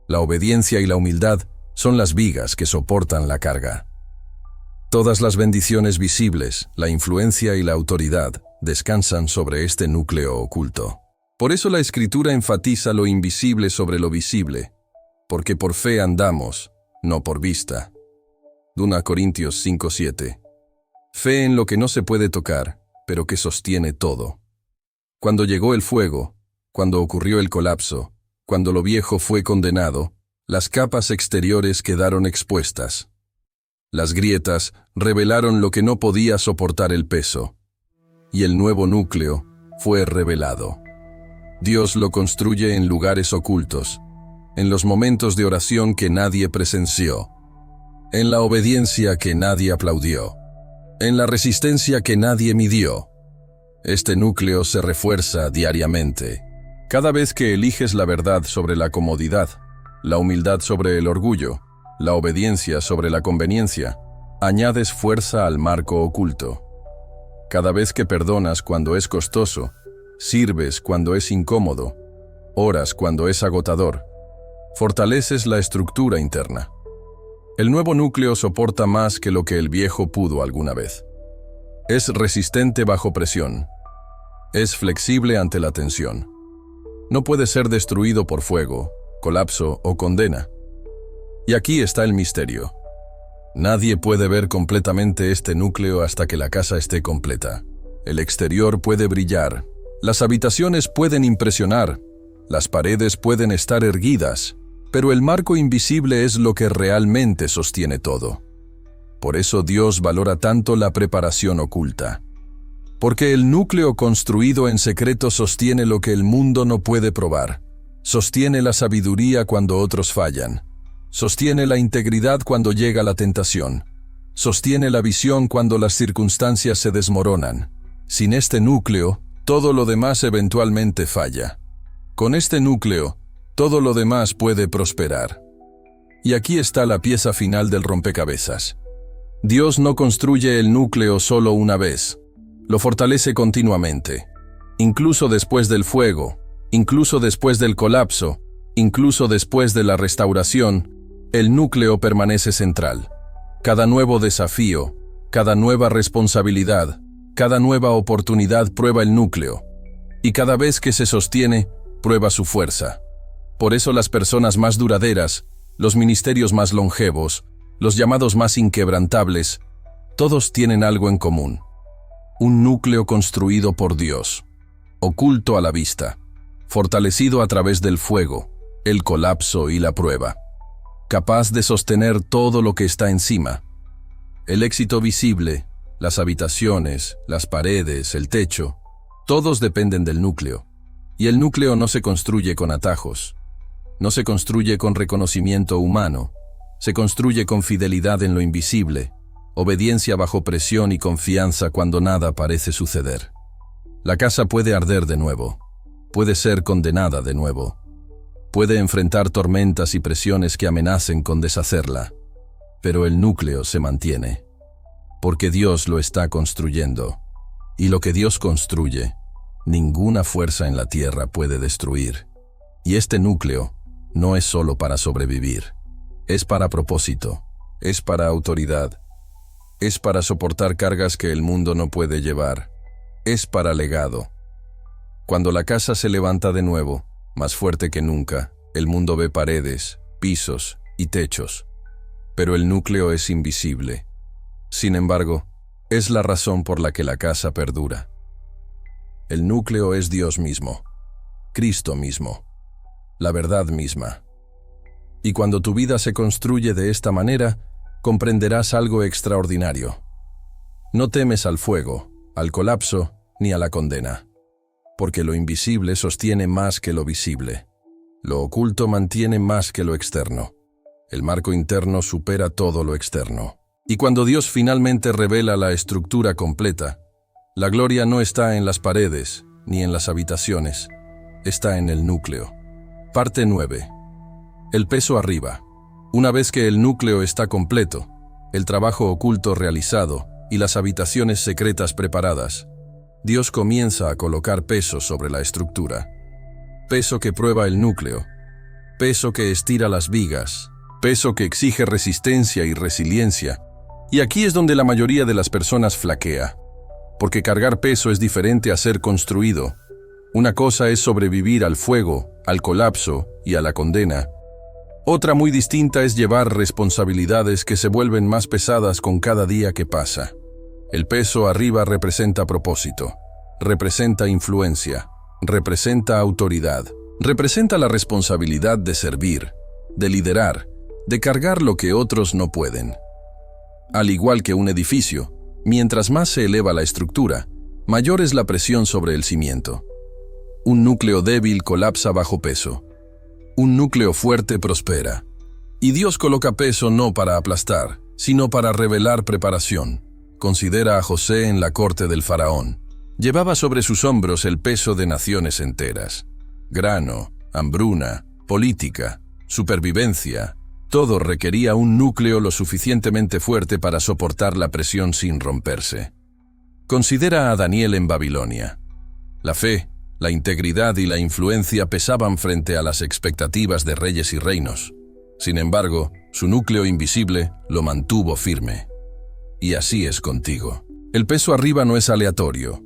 S1: La obediencia y la humildad son las vigas que soportan la carga. Todas las bendiciones visibles, la influencia y la autoridad descansan sobre este núcleo oculto. Por eso la Escritura enfatiza lo invisible sobre lo visible, porque por fe andamos, no por vista. 2 Corintios 5:7. Fe en lo que no se puede tocar, pero que sostiene todo. Cuando llegó el fuego, cuando ocurrió el colapso, cuando lo viejo fue condenado, las capas exteriores quedaron expuestas. Las grietas revelaron lo que no podía soportar el peso, y el nuevo núcleo fue revelado. Dios lo construye en lugares ocultos, en los momentos de oración que nadie presenció, en la obediencia que nadie aplaudió, en la resistencia que nadie midió. Este núcleo se refuerza diariamente. Cada vez que eliges la verdad sobre la comodidad, la humildad sobre el orgullo, la obediencia sobre la conveniencia, añades fuerza al marco oculto. Cada vez que perdonas cuando es costoso, sirves cuando es incómodo, oras cuando es agotador, fortaleces la estructura interna. El nuevo núcleo soporta más que lo que el viejo pudo alguna vez. Es resistente bajo presión. Es flexible ante la tensión. No puede ser destruido por fuego, colapso o condena. Y aquí está el misterio. Nadie puede ver completamente este núcleo hasta que la casa esté completa. El exterior puede brillar, las habitaciones pueden impresionar, las paredes pueden estar erguidas, pero el marco invisible es lo que realmente sostiene todo. Por eso Dios valora tanto la preparación oculta. Porque el núcleo construido en secreto sostiene lo que el mundo no puede probar. Sostiene la sabiduría cuando otros fallan. Sostiene la integridad cuando llega la tentación. Sostiene la visión cuando las circunstancias se desmoronan. Sin este núcleo, todo lo demás eventualmente falla. Con este núcleo, todo lo demás puede prosperar. Y aquí está la pieza final del rompecabezas. Dios no construye el núcleo solo una vez. Lo fortalece continuamente. Incluso después del fuego, incluso después del colapso, incluso después de la restauración, el núcleo permanece central. Cada nuevo desafío, cada nueva responsabilidad, cada nueva oportunidad prueba el núcleo. Y cada vez que se sostiene, prueba su fuerza. Por eso las personas más duraderas, los ministerios más longevos, los llamados más inquebrantables, todos tienen algo en común. Un núcleo construido por Dios, oculto a la vista, fortalecido a través del fuego, el colapso y la prueba, capaz de sostener todo lo que está encima. El éxito visible, las habitaciones, las paredes, el techo, todos dependen del núcleo. Y el núcleo no se construye con atajos, no se construye con reconocimiento humano, se construye con fidelidad en lo invisible, obediencia bajo presión y confianza cuando nada parece suceder. La casa puede arder de nuevo, puede ser condenada de nuevo, puede enfrentar tormentas y presiones que amenacen con deshacerla, pero el núcleo se mantiene, porque Dios lo está construyendo, y lo que Dios construye, ninguna fuerza en la tierra puede destruir. Y este núcleo no es solo para sobrevivir, es para propósito, es para autoridad, es para soportar cargas que el mundo no puede llevar, es para legado. Cuando la casa se levanta de nuevo, más fuerte que nunca, el mundo ve paredes, pisos y techos, pero el núcleo es invisible. Sin embargo, es la razón por la que la casa perdura. El núcleo es Dios mismo, Cristo mismo, la verdad misma. Y cuando tu vida se construye de esta manera, comprenderás algo extraordinario. No temes al fuego, al colapso, ni a la condena, porque lo invisible sostiene más que lo visible. Lo oculto mantiene más que lo externo. El marco interno supera todo lo externo. Y cuando Dios finalmente revela la estructura completa, la gloria no está en las paredes, ni en las habitaciones, está en el núcleo. Parte 9. El peso arriba. Una vez que el núcleo está completo, el trabajo oculto realizado y las habitaciones secretas preparadas, Dios comienza a colocar peso sobre la estructura. Peso que prueba el núcleo, peso que estira las vigas, peso que exige resistencia y resiliencia. Y aquí es donde la mayoría de las personas flaquea, porque cargar peso es diferente a ser construido. Una cosa es sobrevivir al fuego, al colapso y a la condena. Otra muy distinta es llevar responsabilidades que se vuelven más pesadas con cada día que pasa. El peso arriba representa propósito, representa influencia, representa autoridad, representa la responsabilidad de servir, de liderar, de cargar lo que otros no pueden. Al igual que un edificio, mientras más se eleva la estructura, mayor es la presión sobre el cimiento. Un núcleo débil colapsa bajo peso. Un núcleo fuerte prospera. Y Dios coloca peso no para aplastar, sino para revelar preparación. Considera a José en la corte del faraón. Llevaba sobre sus hombros el peso de naciones enteras. Grano, hambruna, política, supervivencia. Todo requería un núcleo lo suficientemente fuerte para soportar la presión sin romperse. Considera a Daniel en Babilonia. La fe, la integridad y la influencia pesaban frente a las expectativas de reyes y reinos. Sin embargo, su núcleo invisible lo mantuvo firme. Y así es contigo. El peso arriba no es aleatorio.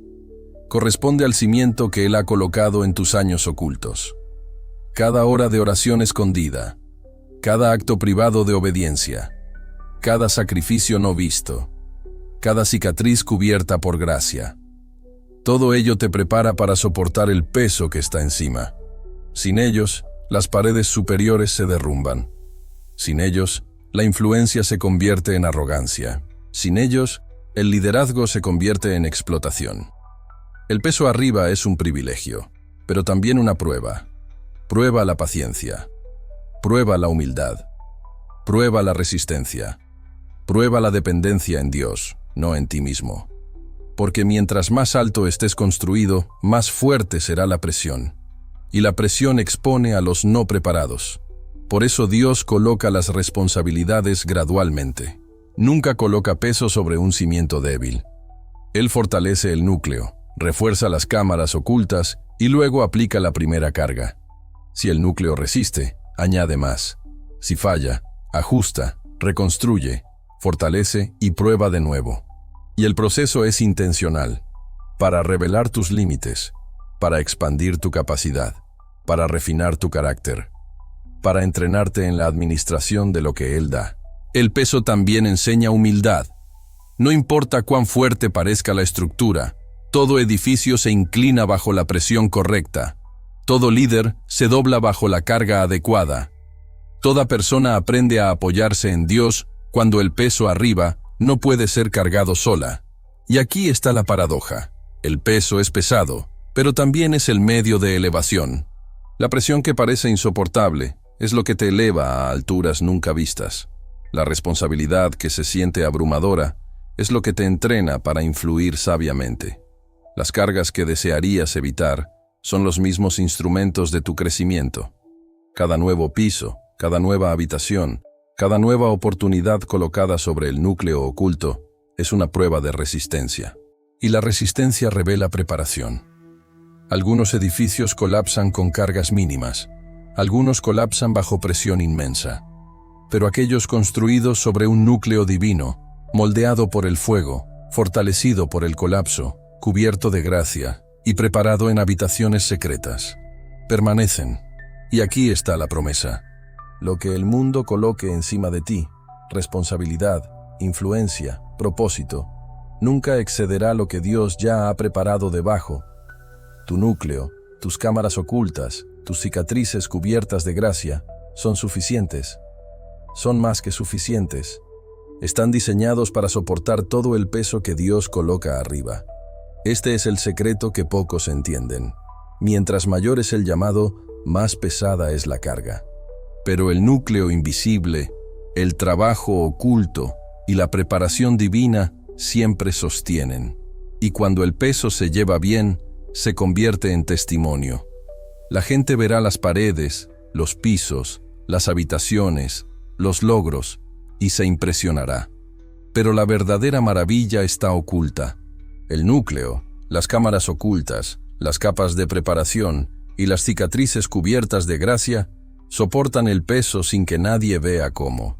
S1: Corresponde al cimiento que Él ha colocado en tus años ocultos. Cada hora de oración escondida, cada acto privado de obediencia, cada sacrificio no visto, cada cicatriz cubierta por gracia. Todo ello te prepara para soportar el peso que está encima. Sin ellos, las paredes superiores se derrumban. Sin ellos, la influencia se convierte en arrogancia. Sin ellos, el liderazgo se convierte en explotación. El peso arriba es un privilegio, pero también una prueba. Prueba la paciencia. Prueba la humildad. Prueba la resistencia. Prueba la dependencia en Dios, no en ti mismo. Porque mientras más alto estés construido, más fuerte será la presión. Y la presión expone a los no preparados. Por eso Dios coloca las responsabilidades gradualmente. Nunca coloca peso sobre un cimiento débil. Él fortalece el núcleo, refuerza las cámaras ocultas y luego aplica la primera carga. Si el núcleo resiste, añade más. Si falla, ajusta, reconstruye, fortalece y prueba de nuevo. Y el proceso es intencional, para revelar tus límites, para expandir tu capacidad, para refinar tu carácter, para entrenarte en la administración de lo que Él da. El peso también enseña humildad. No importa cuán fuerte parezca la estructura, todo edificio se inclina bajo la presión correcta. Todo líder se dobla bajo la carga adecuada. Toda persona aprende a apoyarse en Dios cuando el peso arriba no puede ser cargado sola. Y aquí está la paradoja. El peso es pesado, pero también es el medio de elevación. La presión que parece insoportable es lo que te eleva a alturas nunca vistas. La responsabilidad que se siente abrumadora es lo que te entrena para influir sabiamente. Las cargas que desearías evitar son los mismos instrumentos de tu crecimiento. Cada nuevo piso, cada nueva habitación, cada nueva oportunidad colocada sobre el núcleo oculto es una prueba de resistencia. Y la resistencia revela preparación. Algunos edificios colapsan con cargas mínimas. Algunos colapsan bajo presión inmensa. Pero aquellos construidos sobre un núcleo divino, moldeado por el fuego, fortalecido por el colapso, cubierto de gracia y preparado en habitaciones secretas, permanecen. Y aquí está la promesa. Lo que el mundo coloque encima de ti, responsabilidad, influencia, propósito, nunca excederá lo que Dios ya ha preparado debajo. Tu núcleo, tus cámaras ocultas, tus cicatrices cubiertas de gracia, son suficientes. Son más que suficientes. Están diseñados para soportar todo el peso que Dios coloca arriba. Este es el secreto que pocos entienden. Mientras mayor es el llamado, más pesada es la carga. Pero el núcleo invisible, el trabajo oculto y la preparación divina siempre sostienen. Y cuando el peso se lleva bien, se convierte en testimonio. La gente verá las paredes, los pisos, las habitaciones, los logros, y se impresionará. Pero la verdadera maravilla está oculta. El núcleo, las cámaras ocultas, las capas de preparación y las cicatrices cubiertas de gracia soportan el peso sin que nadie vea cómo.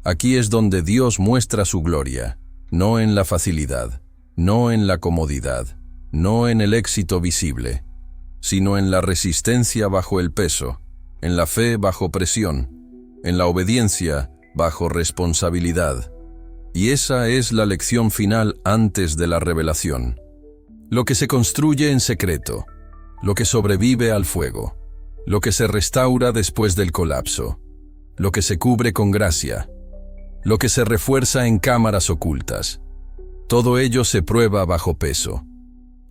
S1: Aquí es donde Dios muestra su gloria, no en la facilidad, no en la comodidad, no en el éxito visible, sino en la resistencia bajo el peso, en la fe bajo presión, en la obediencia bajo responsabilidad. Y esa es la lección final antes de la revelación. Lo que se construye en secreto, lo que sobrevive al fuego, lo que se restaura después del colapso, lo que se cubre con gracia, lo que se refuerza en cámaras ocultas. Todo ello se prueba bajo peso.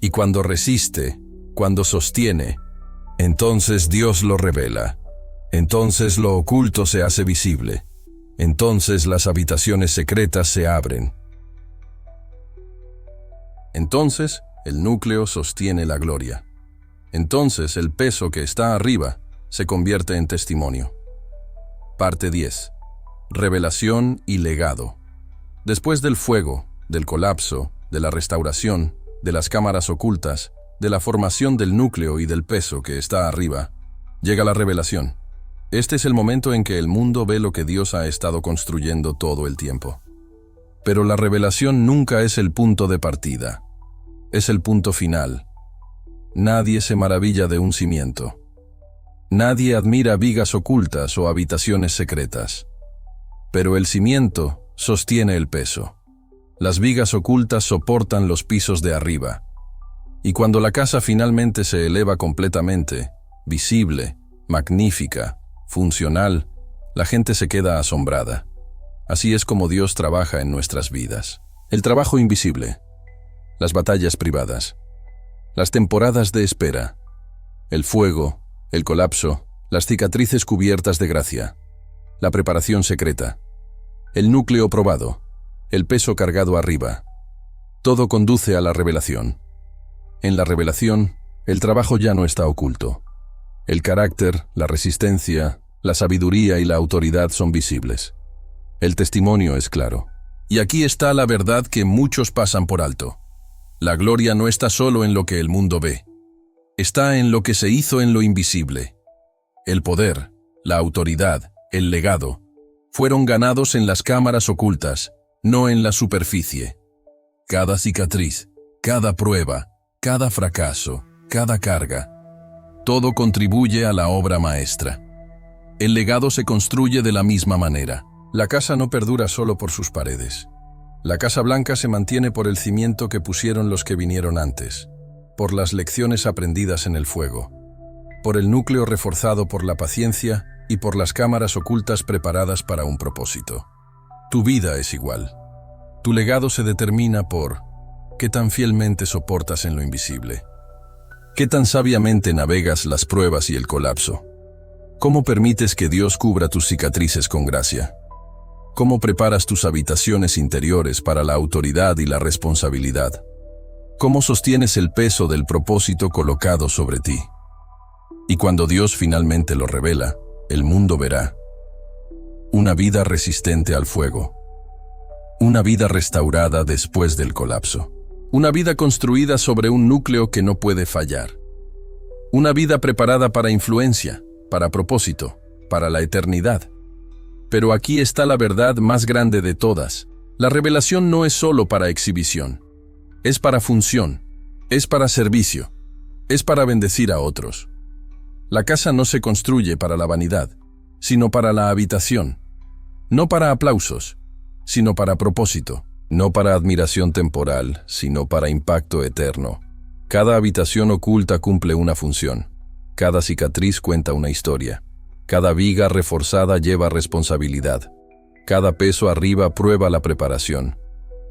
S1: Y cuando resiste, cuando sostiene, entonces Dios lo revela. Entonces lo oculto se hace visible. Entonces las habitaciones secretas se abren. Entonces el núcleo sostiene la gloria. Entonces el peso que está arriba se convierte en testimonio. Parte 10. Revelación y legado. Después del fuego, del colapso, de la restauración, de las cámaras ocultas, de la formación del núcleo y del peso que está arriba, llega la revelación. Este es el momento en que el mundo ve lo que Dios ha estado construyendo todo el tiempo. Pero la revelación nunca es el punto de partida. Es el punto final. Nadie se maravilla de un cimiento. Nadie admira vigas ocultas o habitaciones secretas. Pero el cimiento sostiene el peso. Las vigas ocultas soportan los pisos de arriba. Y cuando la casa finalmente se eleva completamente, visible, magnífica, funcional, la gente se queda asombrada. Así es como Dios trabaja en nuestras vidas. El trabajo invisible, las batallas privadas, Las temporadas de espera. El fuego, el colapso, las cicatrices cubiertas de gracia. La preparación secreta. El núcleo probado. El peso cargado arriba. Todo conduce a la revelación. En la revelación, el trabajo ya no está oculto. El carácter, la resistencia, la sabiduría y la autoridad son visibles. El testimonio es claro. Y aquí está la verdad que muchos pasan por alto. La gloria no está solo en lo que el mundo ve. Está en lo que se hizo en lo invisible. El poder, la autoridad, el legado, fueron ganados en las cámaras ocultas, no en la superficie. Cada cicatriz, cada prueba, cada fracaso, cada carga, todo contribuye a la obra maestra. El legado se construye de la misma manera. La casa no perdura solo por sus paredes. La Casa Blanca se mantiene por el cimiento que pusieron los que vinieron antes, por las lecciones aprendidas en el fuego, por el núcleo reforzado por la paciencia y por las cámaras ocultas preparadas para un propósito. Tu vida es igual. Tu legado se determina por qué tan fielmente soportas en lo invisible, qué tan sabiamente navegas las pruebas y el colapso, cómo permites que Dios cubra tus cicatrices con gracia, cómo preparas tus habitaciones interiores para la autoridad y la responsabilidad, cómo sostienes el peso del propósito colocado sobre ti. Y cuando Dios finalmente lo revela, el mundo verá una vida resistente al fuego, una vida restaurada después del colapso, una vida construida sobre un núcleo que no puede fallar, una vida preparada para influencia, para propósito, para la eternidad. Pero aquí está la verdad más grande de todas. La revelación no es solo para exhibición, es para función, es para servicio, es para bendecir a otros. La casa no se construye para la vanidad, sino para la habitación. No para aplausos, sino para propósito. No para admiración temporal, sino para impacto eterno. Cada habitación oculta cumple una función. Cada cicatriz cuenta una historia. Cada viga reforzada lleva responsabilidad. Cada peso arriba prueba la preparación.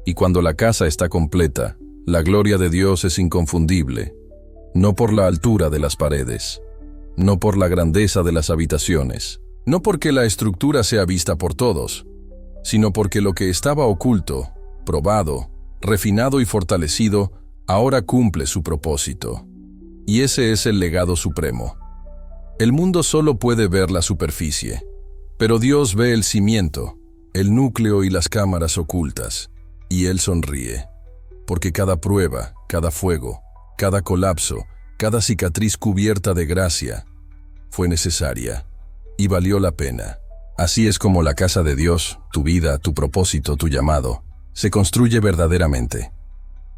S1: Y cuando la casa está completa, la gloria de Dios es inconfundible. No por la altura de las paredes, no por la grandeza de las habitaciones, no porque la estructura sea vista por todos, sino porque lo que estaba oculto, probado, refinado y fortalecido, ahora cumple su propósito. Y ese es el legado supremo. El mundo solo puede ver la superficie, pero Dios ve el cimiento, el núcleo y las cámaras ocultas, y Él sonríe, porque cada prueba, cada fuego, cada colapso, cada cicatriz cubierta de gracia, fue necesaria y valió la pena. Así es como la casa de Dios, tu vida, tu propósito, tu llamado, se construye verdaderamente.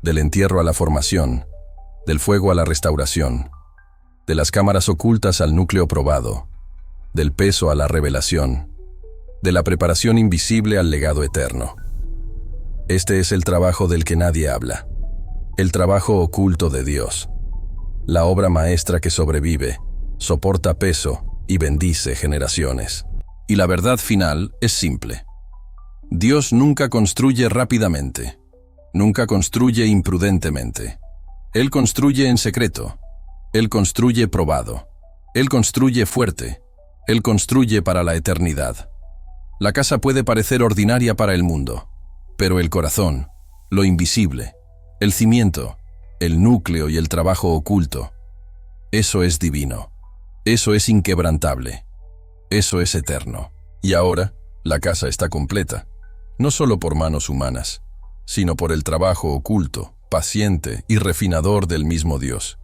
S1: Del entierro a la formación, del fuego a la restauración, de las cámaras ocultas al núcleo probado, del peso a la revelación, de la preparación invisible al legado eterno. Este es el trabajo del que nadie habla, el trabajo oculto de Dios, la obra maestra que sobrevive, soporta peso y bendice generaciones. Y la verdad final es simple. Dios nunca construye rápidamente, nunca construye imprudentemente. Él construye en secreto, Él construye probado, Él construye fuerte, Él construye para la eternidad. La casa puede parecer ordinaria para el mundo, pero el corazón, lo invisible, el cimiento, el núcleo y el trabajo oculto, eso es divino, eso es inquebrantable, eso es eterno. Y ahora, la casa está completa, no solo por manos humanas, sino por el trabajo oculto, paciente y refinador del mismo Dios.